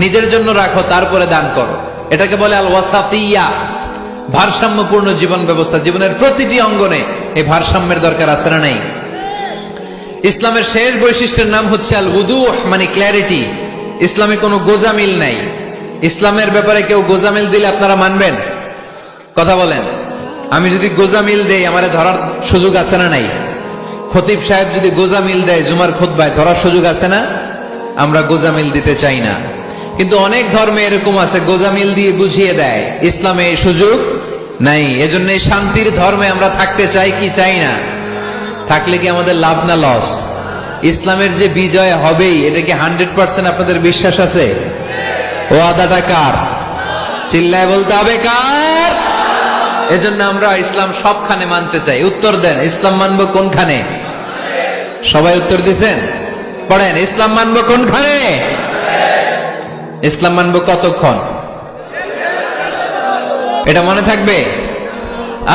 নিজের জন্য রাখো তারপরে দান করো। এটাকে বলে আল ওয়াসাতিয়া, ভারসাম্যপূর্ণ জীবন ব্যবস্থা। জীবনের প্রতিটি অঙ্গনে এই ভারসাম্যের দরকার আছে না নাই? ইসলামের শেষ বৈশিষ্ট্যের নাম হচ্ছে আল উদুহ, মানে ক্ল্যারিটি। ইসলামে কোনো গোজামিল নাই। ইসলামের ব্যাপারে কেউ গোজামিল দিলে আপনারা মানবেন? কথা বলেন। আমি যদি গোজামিল দেই আমারে ধরার সুযোগ আছে না নাই? খতিব সাহেব যদি গোজামিল দেয় জুমার খুতবায়, ধরার সুযোগ আছে না? আমরা গোজামিল দিতে চাই না। কিন্তু অনেক ধর্মে এরকম আছে গোজামিল দিয়ে বুঝিয়ে দেয়। ইসলামে এই সুযোগ নাই। এজন্য এই শান্তির ধর্মে আমরা থাকতে চাই কি চাই না? থাকলে কি আমাদের লাভ না লস? ইসলামের যে বিজয় হবেই, এটা কি 100% আপনাদের বিশ্বাস আছে? ও আদাটা কার? চিল্লায় বলতে হবে কার? এজন্য আমরা ইসলাম সবখানে মানতে চাই। উত্তর দেন, ইসলাম মানবো কোনখানে? সবাই উত্তর দিছেন? পড়েন, ইসলাম মানবো কোনখানে? ইসলাম মানবো কতক্ষণ? এটা মনে থাকবে।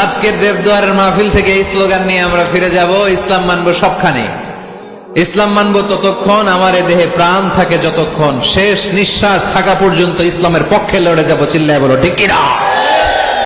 আজকের দেবদুয়ারের মাহফিল থেকে এই স্লোগান নিয়ে আমরা ফিরে যাব, ইসলাম মানবো সবখানে। ইসলাম মানবো ততক্ষণ আমার এ দেহে প্রাণ থাকে, যতক্ষণ শেষ নিঃশ্বাস থাকা পর্যন্ত ইসলামের পক্ষে লড়ে যাব। চিল্লায় বলো ঠিক কিনা?